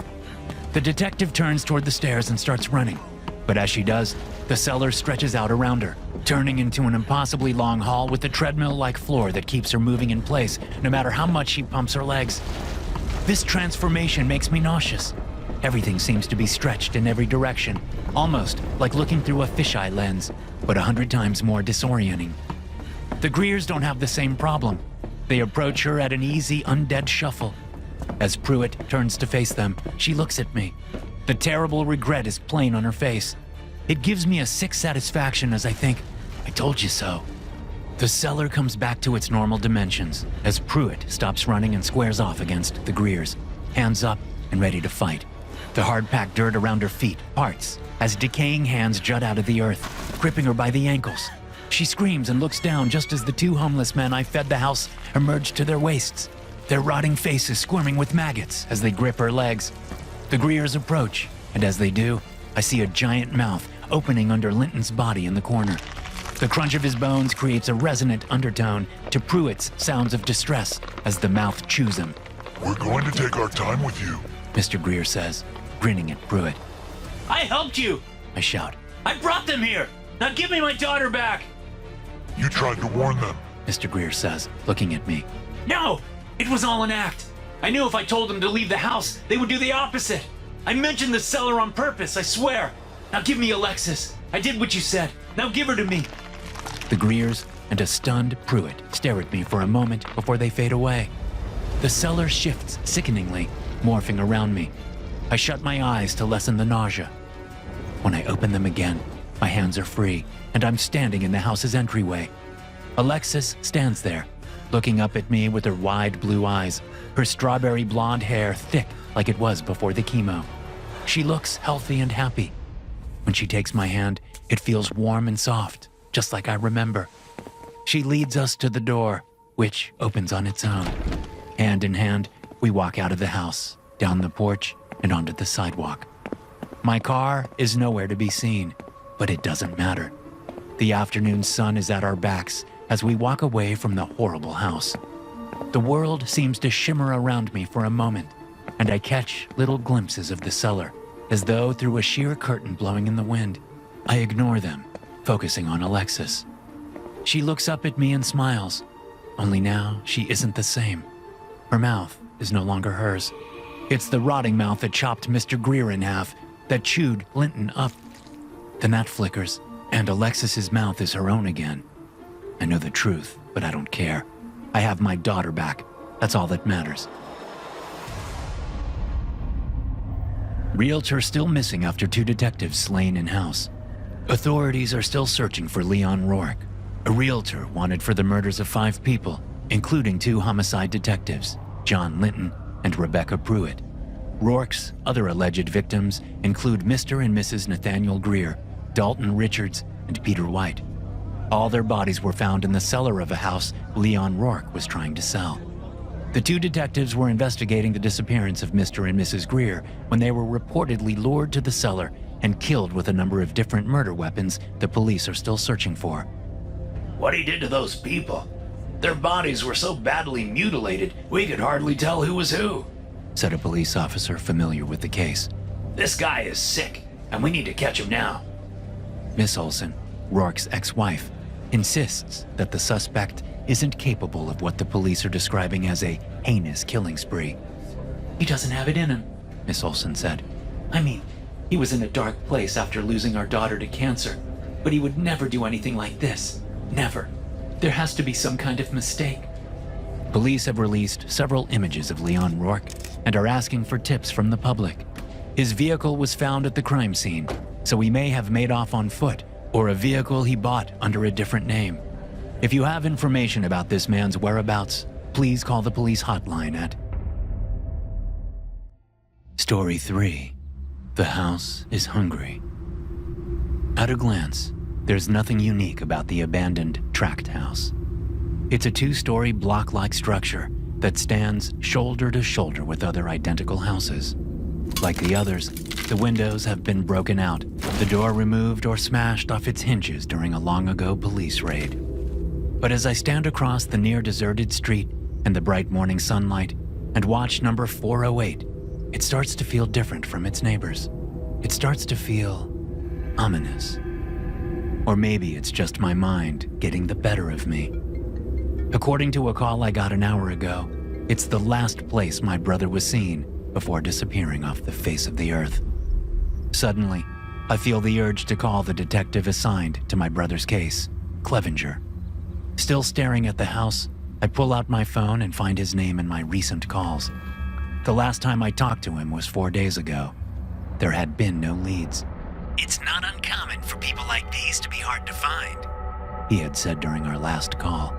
The detective turns toward the stairs and starts running. But as she does, the cellar stretches out around her, turning into an impossibly long hall with a treadmill-like floor that keeps her moving in place no matter how much she pumps her legs. This transformation makes me nauseous. Everything seems to be stretched in every direction, almost like looking through a fisheye lens, but 100 times more disorienting. The Greers don't have the same problem. They approach her at an easy, undead shuffle. As Pruitt turns to face them, she looks at me. The terrible regret is plain on her face. It gives me a sick satisfaction as I think, I told you so. The cellar comes back to its normal dimensions as Pruitt stops running and squares off against the Greers, hands up and ready to fight. The hard-packed dirt around her feet parts as decaying hands jut out of the earth, gripping her by the ankles. She screams and looks down just as the 2 homeless men I fed the house emerge to their waists, their rotting faces squirming with maggots as they grip her legs. The Greers approach, and as they do, I see a giant mouth opening under Linton's body in the corner. The crunch of his bones creates a resonant undertone to Pruitt's sounds of distress as the mouth chews him. We're going to take our time with you, Mr. Greer says, grinning at Pruitt. I helped you! I shout. I brought them here! Now give me my daughter back! You tried to warn them. Mr. Greer says, looking at me. No! It was all an act! I knew if I told them to leave the house, they would do the opposite! I mentioned the cellar on purpose, I swear! Now give me Alexis! I did what you said! Now give her to me! The Greers and a stunned Pruitt stare at me for a moment before they fade away. The cellar shifts sickeningly, morphing around me. I shut my eyes to lessen the nausea. When I open them again, my hands are free, and I'm standing in the house's entryway. Alexis stands there, looking up at me with her wide blue eyes, her strawberry blonde hair thick like it was before the chemo. She looks healthy and happy. When she takes my hand, it feels warm and soft, just like I remember. She leads us to the door, which opens on its own. Hand in hand, we walk out of the house, down the porch, and onto the sidewalk. My car is nowhere to be seen, but it doesn't matter. The afternoon sun is at our backs as we walk away from the horrible house. The world seems to shimmer around me for a moment, and I catch little glimpses of the cellar, as though through a sheer curtain blowing in the wind. I ignore them, focusing on Alexis. She looks up at me and smiles, only now she isn't the same. Her mouth is no longer hers. It's the rotting mouth that chopped Mr. Greer in half, that chewed Linton up. The gnat flickers, and Alexis's mouth is her own again. I know the truth, but I don't care. I have my daughter back. That's all that matters. Realtor still missing after 2 detectives slain in house. Authorities are still searching for Leon Rourke, a realtor wanted for the murders of 5 people, including 2 homicide detectives, John Linton and Rebecca Pruitt. Rourke's other alleged victims include Mr. and Mrs. Nathaniel Greer, Dalton Richards, and Peter White. All their bodies were found in the cellar of a house Leon Rourke was trying to sell. The 2 detectives were investigating the disappearance of Mr. and Mrs. Greer when they were reportedly lured to the cellar and killed with a number of different murder weapons the police are still searching for. What he did to those people? Their bodies were so badly mutilated, we could hardly tell who was who, said a police officer familiar with the case. This guy is sick, and we need to catch him now. Miss Olson, Rourke's ex-wife, insists that the suspect isn't capable of what the police are describing as a heinous killing spree. He doesn't have it in him, Miss Olson said. I mean, he was in a dark place after losing our daughter to cancer, but he would never do anything like this. Never. There has to be some kind of mistake. Police have released several images of Leon Rourke and are asking for tips from the public. His vehicle was found at the crime scene, so he may have made off on foot, or a vehicle he bought under a different name. If you have information about this man's whereabouts, please call the police hotline at... Story 3. The house is hungry. At a glance, there's nothing unique about the abandoned tract house. It's a 2-story block-like structure that stands shoulder to shoulder with other identical houses. Like the others, the windows have been broken out, the door removed or smashed off its hinges during a long-ago police raid. But as I stand across the near-deserted street and the bright morning sunlight and watch number 408, it starts to feel different from its neighbors. It starts to feel ominous. Or maybe it's just my mind getting the better of me. According to a call I got an hour ago, it's the last place my brother was seen before disappearing off the face of the earth. Suddenly, I feel the urge to call the detective assigned to my brother's case, Clevenger. Still staring at the house, I pull out my phone and find his name in my recent calls. The last time I talked to him was 4 days ago. There had been no leads. It's not uncommon for people like these to be hard to find, he had said during our last call.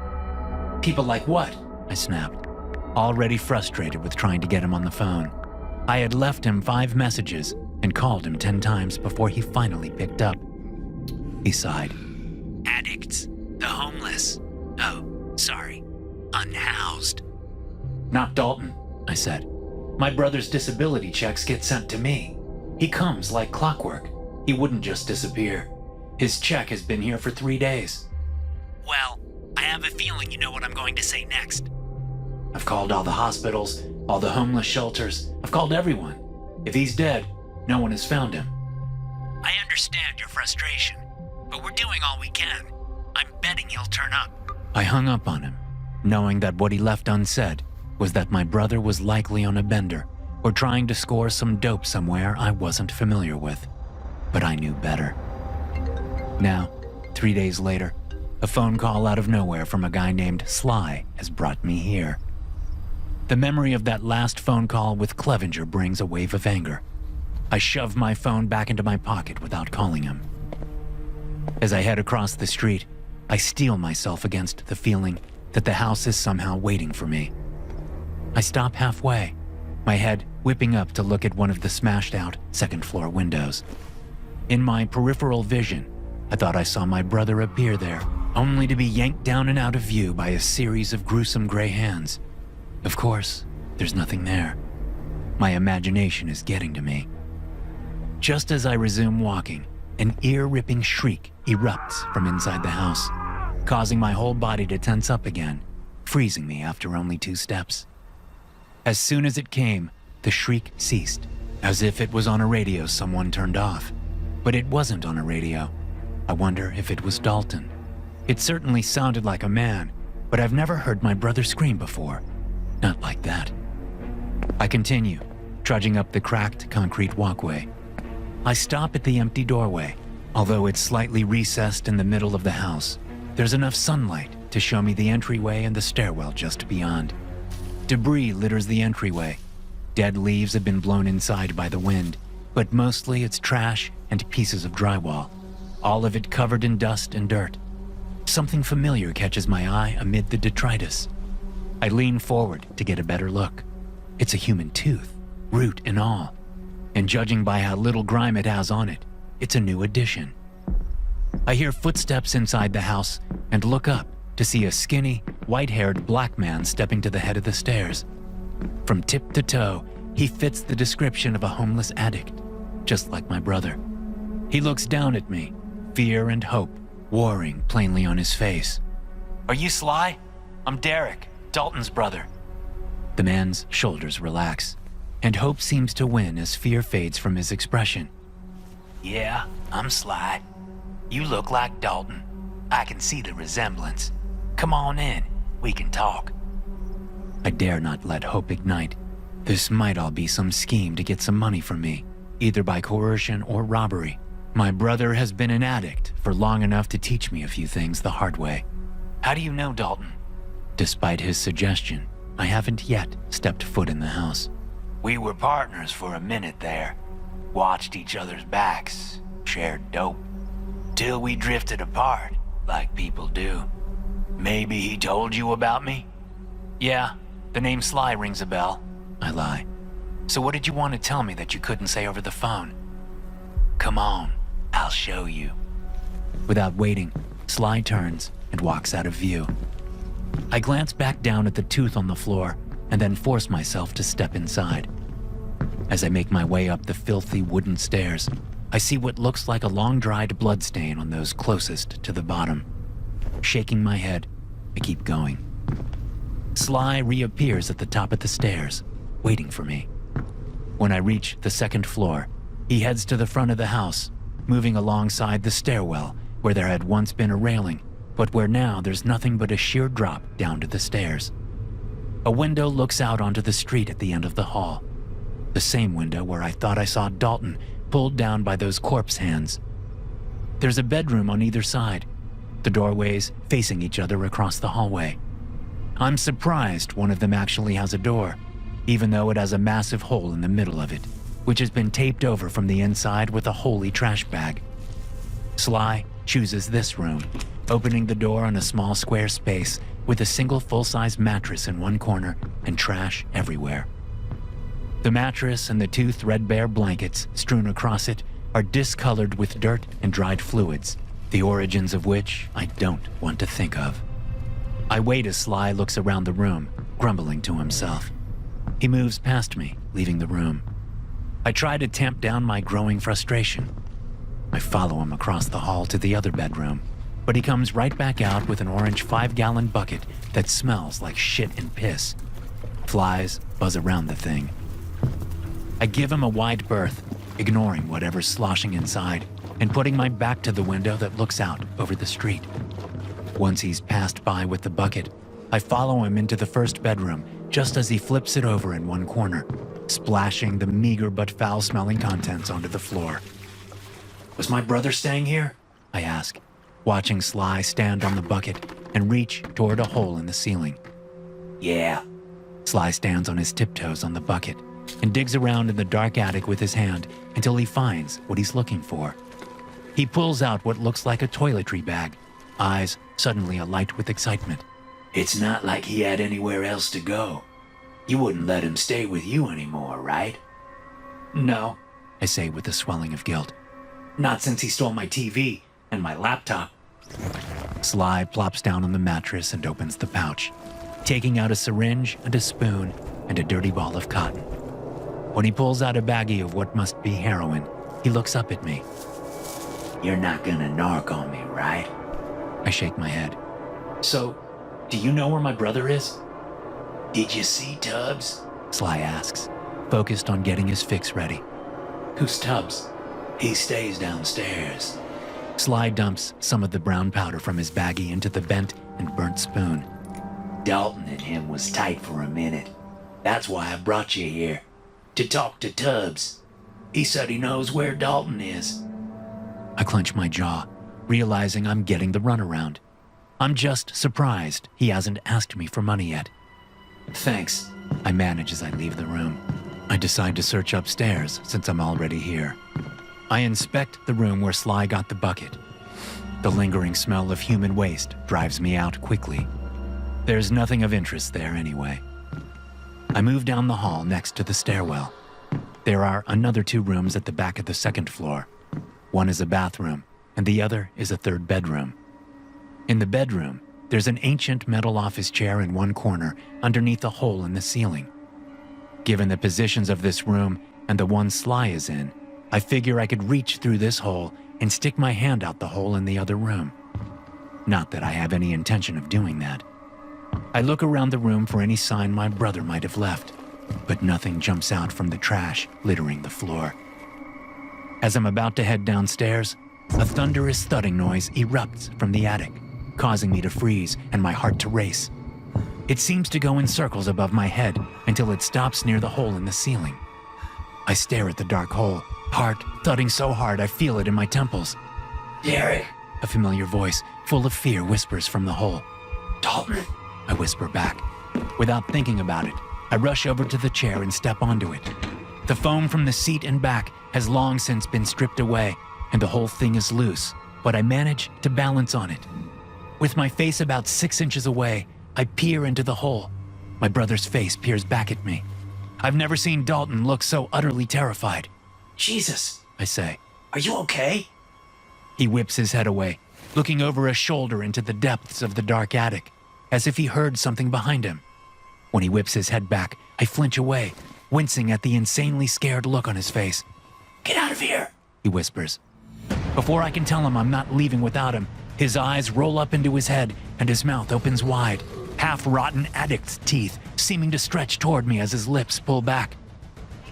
People like what? I snapped, already frustrated with trying to get him on the phone. I had left him 5 messages and called him 10 times before he finally picked up. He sighed. Addicts, the homeless. Oh, sorry, unhoused. Not Dalton, I said. My brother's disability checks get sent to me. He comes like clockwork. He wouldn't just disappear. His check has been here for 3 days. Well, I have a feeling you know what I'm going to say next. I've called all the hospitals, all the homeless shelters. I've called everyone. If he's dead, no one has found him. I understand your frustration, but we're doing all we can. I'm betting he'll turn up. I hung up on him, knowing that what he left unsaid was that my brother was likely on a bender or trying to score some dope somewhere I wasn't familiar with. But I knew better. Now, 3 days later, a phone call out of nowhere from a guy named Sly has brought me here. The memory of that last phone call with Clevenger brings a wave of anger. I shove my phone back into my pocket without calling him. As I head across the street, I steel myself against the feeling that the house is somehow waiting for me. I stop halfway, my head whipping up to look at one of the smashed-out second-floor windows. In my peripheral vision, I thought I saw my brother appear there, only to be yanked down and out of view by a series of gruesome gray hands. Of course, there's nothing there. My imagination is getting to me. Just as I resume walking, an ear-ripping shriek erupts from inside the house, causing my whole body to tense up again, freezing me after only 2 steps. As soon as it came, the shriek ceased, as if it was on a radio someone turned off. But it wasn't on a radio. I wonder if it was Dalton. It certainly sounded like a man, but I've never heard my brother scream before. Not like that. I continue, trudging up the cracked concrete walkway. I stop at the empty doorway. Although it's slightly recessed in the middle of the house, there's enough sunlight to show me the entryway and the stairwell just beyond. Debris litters the entryway. Dead leaves have been blown inside by the wind, but mostly it's trash and pieces of drywall, all of it covered in dust and dirt. Something familiar catches my eye amid the detritus. I lean forward to get a better look. It's a human tooth, root and all, and judging by how little grime it has on it, it's a new addition. I hear footsteps inside the house and look up to see a skinny, white-haired black man stepping to the head of the stairs. From tip to toe, he fits the description of a homeless addict, just like my brother. He looks down at me, fear and hope warring plainly on his face. Are you Sly? I'm Derek, Dalton's brother. The man's shoulders relax, and hope seems to win as fear fades from his expression. Yeah, I'm Sly. You look like Dalton. I can see the resemblance. Come on in, we can talk. I dare not let hope ignite. This might all be some scheme to get some money from me, either by coercion or robbery. My brother has been an addict for long enough to teach me a few things the hard way. How do you know Dalton? Despite his suggestion, I haven't yet stepped foot in the house. We were partners for a minute there. Watched each other's backs, shared dope. Till we drifted apart, like people do. Maybe he told you about me? Yeah, the name Sly rings a bell. I lie. So what did you want to tell me that you couldn't say over the phone? Come on, I'll show you. Without waiting, Sly turns and walks out of view. I glance back down at the tooth on the floor and then force myself to step inside. As I make my way up the filthy wooden stairs, I see what looks like a long-dried bloodstain on those closest to the bottom. Shaking my head, I keep going. Sly reappears at the top of the stairs, waiting for me. When I reach the second floor, he heads to the front of the house, moving alongside the stairwell where there had once been a railing, but where now there's nothing but a sheer drop down to the stairs. A window looks out onto the street at the end of the hall. The same window where I thought I saw Dalton pulled down by those corpse hands. There's a bedroom on either side, the doorways facing each other across the hallway. I'm surprised one of them actually has a door, even though it has a massive hole in the middle of it, which has been taped over from the inside with a holey trash bag. Sly chooses this room, opening the door on a small square space with a single full-size mattress in one corner and trash everywhere. The mattress and the two threadbare blankets strewn across it are discolored with dirt and dried fluids, the origins of which I don't want to think of. I wait as Sly looks around the room, grumbling to himself. He moves past me, leaving the room. I try to tamp down my growing frustration. I follow him across the hall to the other bedroom, but he comes right back out with an orange 5-gallon bucket that smells like shit and piss. Flies buzz around the thing. I give him a wide berth, ignoring whatever's sloshing inside, and putting my back to the window that looks out over the street. Once he's passed by with the bucket, I follow him into the first bedroom just as he flips it over in one corner, splashing the meager but foul-smelling contents onto the floor. Was my brother staying here? I ask, watching Sly stand on the bucket and reach toward a hole in the ceiling. Yeah. Sly stands on his tiptoes on the bucket and digs around in the dark attic with his hand until he finds what he's looking for. He pulls out what looks like a toiletry bag, eyes suddenly alight with excitement. It's not like he had anywhere else to go. You wouldn't let him stay with you anymore, right? No, I say with a swelling of guilt. not since he stole my TV and my laptop. Sly plops down on the mattress and opens the pouch, taking out a syringe and a spoon and a dirty ball of cotton. When he pulls out a baggie of what must be heroin, he looks up at me. You're not gonna narc on me, right? I shake my head. So, do you know where my brother is? Did you see Tubbs? Sly asks. focused on getting his fix ready. Who's Tubbs? He stays downstairs. Sly dumps some of the brown powder from his baggie into the bent and burnt spoon. Dalton and him was tight for a minute. That's why I brought you here. To talk to Tubbs. He said he knows where Dalton is. I clench my jaw, realizing I'm getting the runaround. I'm just surprised he hasn't asked me for money yet. Thanks. I manage as I leave the room. I decide to search upstairs since I'm already here. I inspect the room where Sly got the bucket. The lingering smell of human waste drives me out quickly. There's nothing of interest there anyway. I move down the hall next to the stairwell. There are another 2 rooms at the back of the 2nd floor. One is a bathroom, and the other is a 3rd bedroom. In the bedroom, there's an ancient metal office chair in one corner underneath a hole in the ceiling. Given the positions of this room and the one Sly is in, I figure I could reach through this hole and stick my hand out the hole in the other room. Not that I have any intention of doing that. I look around the room for any sign my brother might have left, but nothing jumps out from the trash littering the floor. As I'm about to head downstairs, a thunderous thudding noise erupts from the attic, causing me to freeze and my heart to race. It seems to go in circles above my head until it stops near the hole in the ceiling. I stare at the dark hole, heart thudding so hard I feel it in my temples. Derek. A familiar voice, full of fear, whispers from the hole. Dalton. I whisper back. Without thinking about it, I rush over to the chair and step onto it. The foam from the seat and back has long since been stripped away, and the whole thing is loose, but I manage to balance on it. With my face about 6 inches away, I peer into the hole. My brother's face peers back at me. I've never seen Dalton look so utterly terrified. Jesus, I say. are you okay? He whips his head away, looking over his shoulder into the depths of the dark attic, as if he heard something behind him. When he whips his head back, I flinch away, wincing at the insanely scared look on his face. Get out of here, he whispers. Before I can tell him I'm not leaving without him, his eyes roll up into his head and his mouth opens wide, half-rotten addict's teeth seeming to stretch toward me as his lips pull back.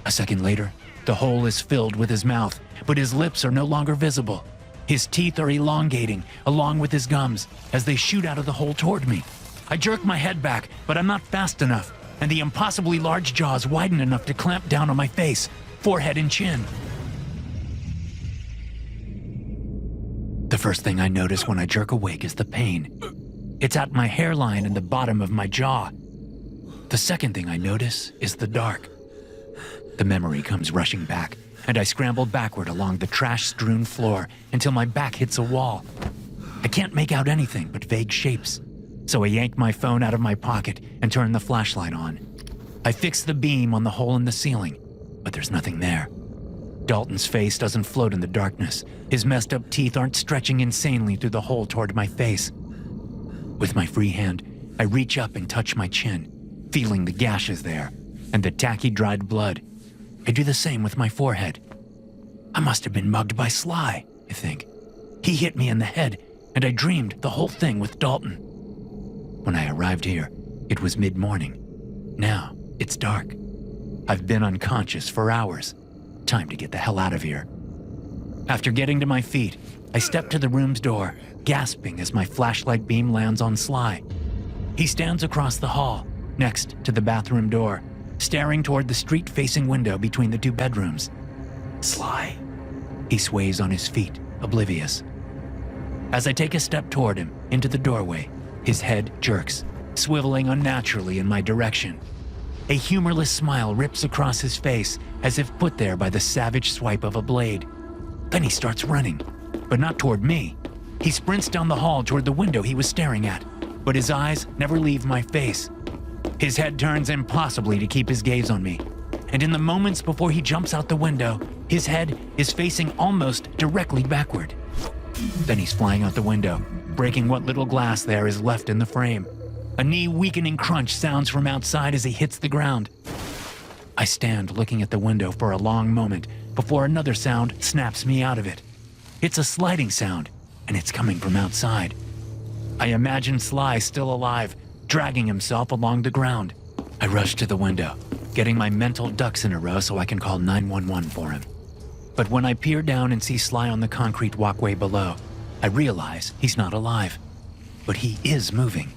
A second later, the hole is filled with his mouth, but his lips are no longer visible. His teeth are elongating, along with his gums, as they shoot out of the hole toward me. I jerk my head back, but I'm not fast enough, and the impossibly large jaws widen enough to clamp down on my face, forehead and chin. The first thing I notice when I jerk awake is the pain. It's at my hairline and the bottom of my jaw. The second thing I notice is the dark. The memory comes rushing back, and I scramble backward along the trash-strewn floor until my back hits a wall. I can't make out anything but vague shapes, so I yank my phone out of my pocket and turn the flashlight on. I fix the beam on the hole in the ceiling, but there's nothing there. Dalton's face doesn't float in the darkness. His messed up teeth aren't stretching insanely through the hole toward my face. With my free hand, I reach up and touch my chin, feeling the gashes there and the tacky dried blood. I do the same with my forehead. I must have been mugged by Sly, I think. He hit me in the head, and I dreamed the whole thing with Dalton. When I arrived here, it was mid-morning. Now, it's dark. I've been unconscious for hours. Time to get the hell out of here. After getting to my feet, I step to the room's door, gasping as my flashlight beam lands on Sly. He stands across the hall, next to the bathroom door, staring toward the street-facing window between the 2 bedrooms. Sly. He sways on his feet, oblivious. As I take a step toward him, into the doorway, his head jerks, swiveling unnaturally in my direction. A humorless smile rips across his face, as if put there by the savage swipe of a blade. Then he starts running, but not toward me. He sprints down the hall toward the window he was staring at, but his eyes never leave my face. His head turns impossibly to keep his gaze on me, and in the moments before he jumps out the window, his head is facing almost directly backward. Then he's flying out the window, breaking what little glass there is left in the frame. A knee-weakening crunch sounds from outside as he hits the ground. I stand looking at the window for a long moment before another sound snaps me out of it. It's a sliding sound, and it's coming from outside. I imagine Sly still alive, dragging himself along the ground. I rush to the window, getting my mental ducks in a row so I can call 911 for him. But when I peer down and see Sly on the concrete walkway below, I realize he's not alive. But he is moving.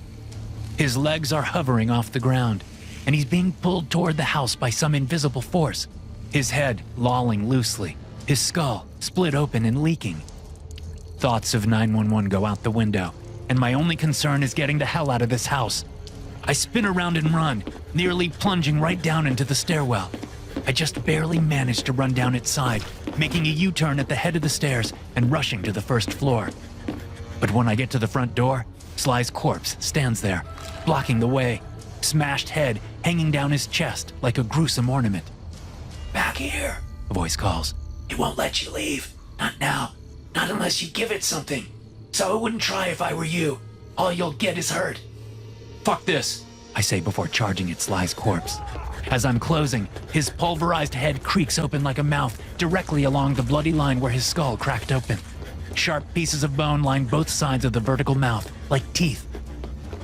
His legs are hovering off the ground, and he's being pulled toward the house by some invisible force. His head lolling loosely, his skull split open and leaking. Thoughts of 911 go out the window, and my only concern is getting the hell out of this house. I spin around and run, nearly plunging right down into the stairwell. I just barely manage to run down its side, making a U-turn at the head of the stairs and rushing to the first floor. But when I get to the front door, Sly's corpse stands there, blocking the way, smashed head hanging down his chest like a gruesome ornament. Back here. A voice calls. It won't let you leave. Not now. Not unless you give it something. So I wouldn't try if I were you. All you'll get is hurt. Fuck this, I say before charging at Sly's corpse. As I'm closing, his pulverized head creaks open like a mouth directly along the bloody line where his skull cracked open. Sharp pieces of bone line both sides of the vertical mouth, like teeth.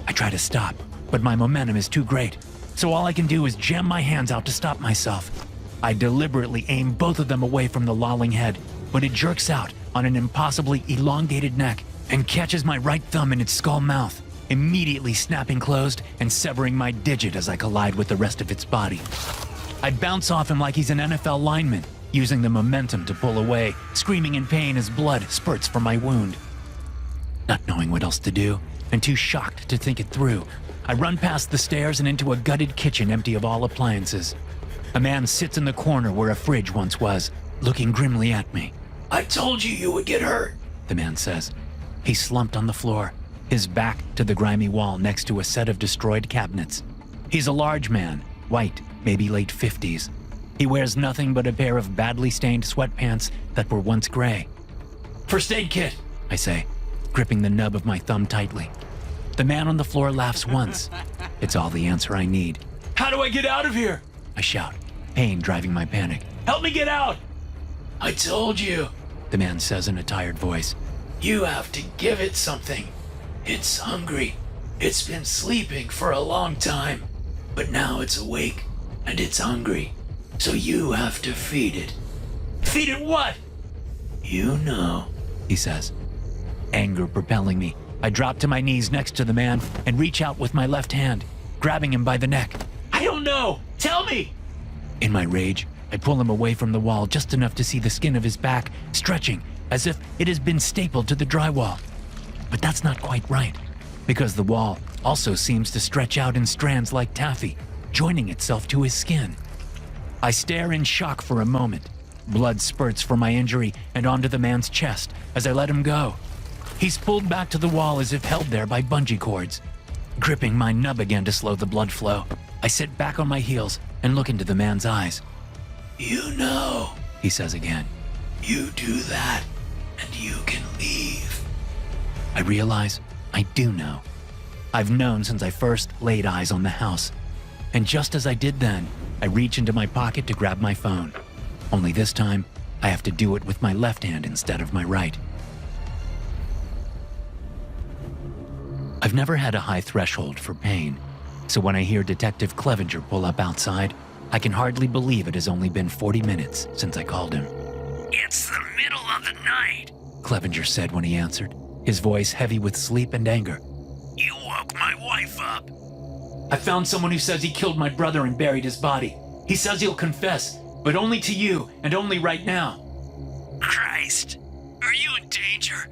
I try to stop, but my momentum is too great, so all I can do is jam my hands out to stop myself. I deliberately aim both of them away from the lolling head, but it jerks out on an impossibly elongated neck and catches my right thumb in its skull mouth, immediately snapping closed and severing my digit as I collide with the rest of its body. I bounce off him like he's an NFL lineman, using the momentum to pull away, screaming in pain as blood spurts from my wound. Not knowing what else to do, and too shocked to think it through, I run past the stairs and into a gutted kitchen empty of all appliances. A man sits in the corner where a fridge once was, looking grimly at me. I told you would get hurt, the man says. He's slumped on the floor, his back to the grimy wall next to a set of destroyed cabinets. He's a large man, white, maybe late 50s. He wears nothing but a pair of badly stained sweatpants that were once gray. First aid kit, I say, gripping the nub of my thumb tightly. The man on the floor laughs once. It's all the answer I need. How do I get out of here? I shout, pain driving my panic. Help me get out! I told you, the man says in a tired voice. You have to give it something. It's hungry. It's been sleeping for a long time, but now it's awake and it's hungry. So you have to feed it. Feed it what? You know, he says. Anger propelling me, I drop to my knees next to the man and reach out with my left hand, grabbing him by the neck. I don't know. Tell me. In my rage, I pull him away from the wall just enough to see the skin of his back stretching as if it has been stapled to the drywall. But that's not quite right, because the wall also seems to stretch out in strands like taffy, joining itself to his skin. I stare in shock for a moment. Blood spurts from my injury and onto the man's chest as I let him go. He's pulled back to the wall as if held there by bungee cords. Gripping my nub again to slow the blood flow, I sit back on my heels and look into the man's eyes. You know, he says again. You do that, and you can leave. I realize I do know. I've known since I first laid eyes on the house. And just as I did then, I reach into my pocket to grab my phone. Only this time, I have to do it with my left hand instead of my right. I've never had a high threshold for pain, so when I hear Detective Clevenger pull up outside, I can hardly believe it has only been 40 minutes since I called him. It's the middle of the night, Clevenger said when he answered, his voice heavy with sleep and anger. You woke my wife up. I found someone who says he killed my brother and buried his body. He says he'll confess, but only to you and only right now. Christ, are you in danger?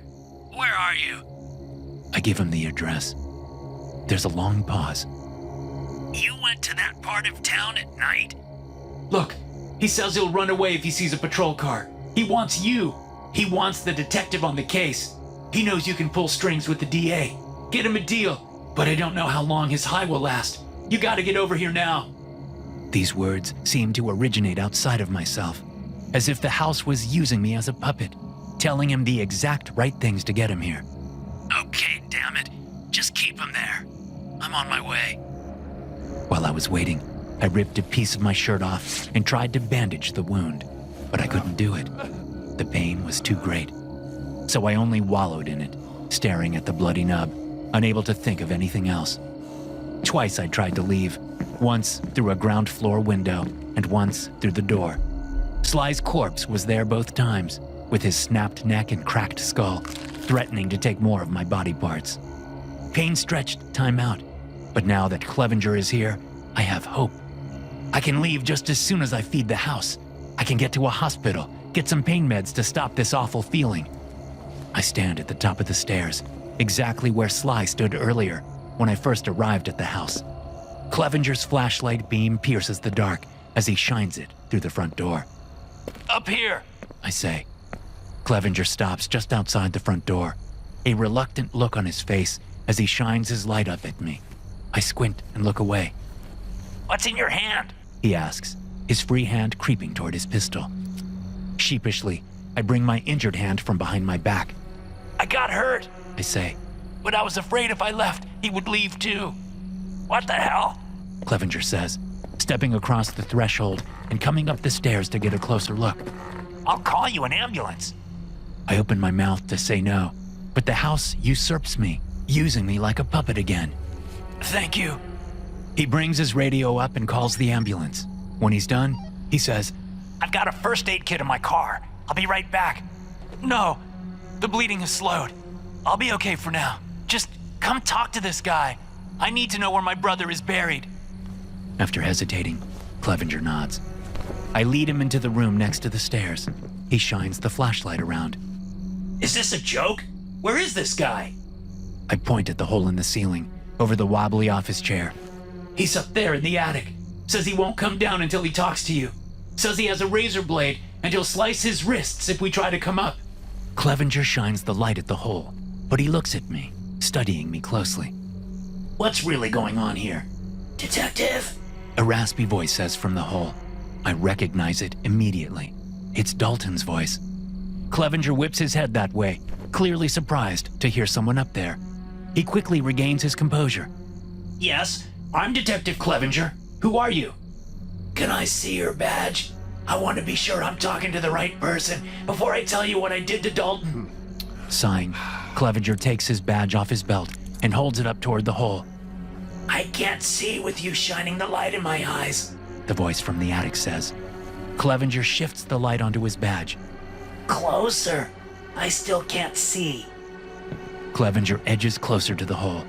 Where are you? I give him the address. There's a long pause. You went to that part of town at night? Look, he says he'll run away if he sees a patrol car. He wants you. He wants the detective on the case. He knows you can pull strings with the DA. Get him a deal, but I don't know how long his high will last. You gotta get over here now. These words seem to originate outside of myself, as if the house was using me as a puppet, telling him the exact right things to get him here. Okay, damn it. Just keep him there. I'm on my way. While I was waiting, I ripped a piece of my shirt off and tried to bandage the wound, but I couldn't do it. The pain was too great. So I only wallowed in it, staring at the bloody nub, unable to think of anything else. Twice I tried to leave, once through a ground floor window and once through the door. Sly's corpse was there both times, with his snapped neck and cracked skull, threatening to take more of my body parts. Pain stretched time out, but now that Clevenger is here, I have hope. I can leave just as soon as I feed the house. I can get to a hospital, get some pain meds to stop this awful feeling. I stand at the top of the stairs, exactly where Sly stood earlier when I first arrived at the house. Clevenger's flashlight beam pierces the dark as he shines it through the front door. Up here! I say. Clevenger stops just outside the front door, a reluctant look on his face as he shines his light up at me. I squint and look away. What's in your hand? He asks, his free hand creeping toward his pistol. Sheepishly, I bring my injured hand from behind my back. I got hurt, I say. but I was afraid if I left, he would leave too. What the hell? Clevenger says, stepping across the threshold and coming up the stairs to get a closer look. I'll call you an ambulance. I open my mouth to say no, but the house usurps me, using me like a puppet again. Thank you. He brings his radio up and calls the ambulance. When he's done, he says, I've got a first aid kit in my car. I'll be right back. No, the bleeding has slowed. I'll be okay for now. Just come talk to this guy. I need to know where my brother is buried. After hesitating, Clevenger nods. I lead him into the room next to the stairs. He shines the flashlight around. Is this a joke? Where is this guy? I point at the hole in the ceiling, over the wobbly office chair. He's up there in the attic. Says he won't come down until he talks to you. Says he has a razor blade and he'll slice his wrists if we try to come up. Clevenger shines the light at the hole, but he looks at me, studying me closely. What's really going on here? Detective? A raspy voice says from the hole. I recognize it immediately. It's Dalton's voice. Clevenger whips his head that way, clearly surprised to hear someone up there. He quickly regains his composure. Yes, I'm Detective Clevenger. Who are you? Can I see your badge? I want to be sure I'm talking to the right person before I tell you what I did to Dalton. Sighing, Clevenger takes his badge off his belt and holds it up toward the hole. I can't see with you shining the light in my eyes, The voice from the attic says. Clevenger shifts the light onto his badge. Closer. I still can't see. Clevenger edges closer to the hole.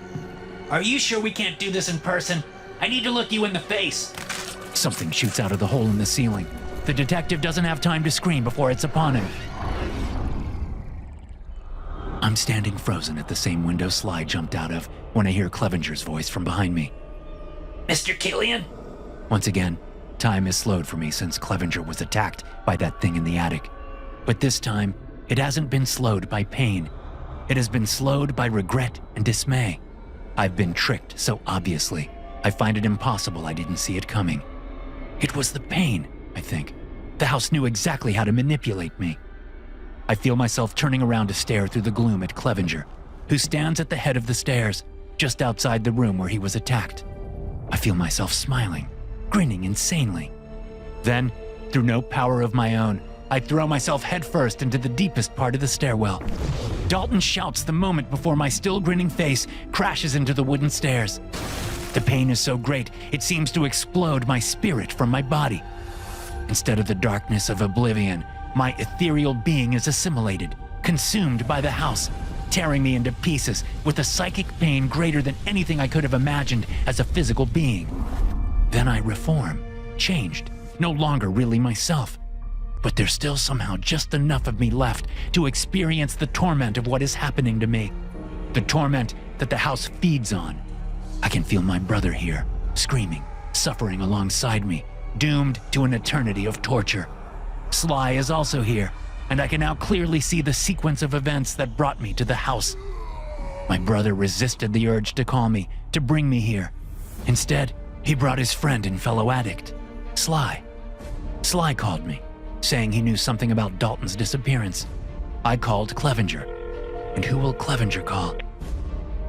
Are you sure we can't do this in person? I need to look you in the face. Something shoots out of the hole in the ceiling. The detective doesn't have time to scream before it's upon him. I'm standing frozen at the same window Sly jumped out of when I hear Clevenger's voice from behind me. Mr. Killian? Once again, time has slowed for me since Clevenger was attacked by that thing in the attic. But this time, it hasn't been slowed by pain. It has been slowed by regret and dismay. I've been tricked so obviously, I find it impossible I didn't see it coming. It was the pain, I think. The house knew exactly how to manipulate me. I feel myself turning around to stare through the gloom at Clevenger, who stands at the head of the stairs, just outside the room where he was attacked. I feel myself smiling, grinning insanely. Then, through no power of my own, I throw myself headfirst into the deepest part of the stairwell. Dalton shouts the moment before my still grinning face crashes into the wooden stairs. The pain is so great, it seems to explode my spirit from my body. Instead of the darkness of oblivion, my ethereal being is assimilated, consumed by the house, tearing me into pieces with a psychic pain greater than anything I could have imagined as a physical being. Then I reform, changed, no longer really myself. But there's still somehow just enough of me left to experience the torment of what is happening to me. The torment that the house feeds on. I can feel my brother here, screaming, suffering alongside me, doomed to an eternity of torture. Sly is also here, and I can now clearly see the sequence of events that brought me to the house. My brother resisted the urge to call me, to bring me here. Instead, he brought his friend and fellow addict, Sly. Sly called me, saying he knew something about Dalton's disappearance. I called Clevenger. And who will Clevenger call?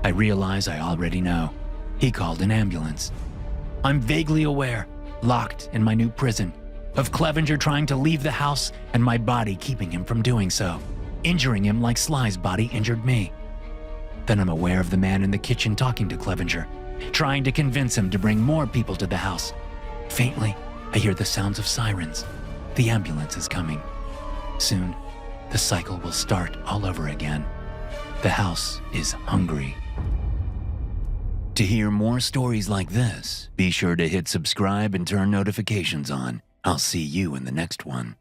I realize I already know. He called an ambulance. I'm vaguely aware, locked in my new prison, of Clevenger trying to leave the house and my body keeping him from doing so, injuring him like Sly's body injured me. Then I'm aware of the man in the kitchen talking to Clevenger, trying to convince him to bring more people to the house. Faintly, I hear the sounds of sirens. The ambulance is coming. Soon, the cycle will start all over again. The house is hungry. To hear more stories like this, be sure to hit subscribe and turn notifications on. I'll see you in the next one.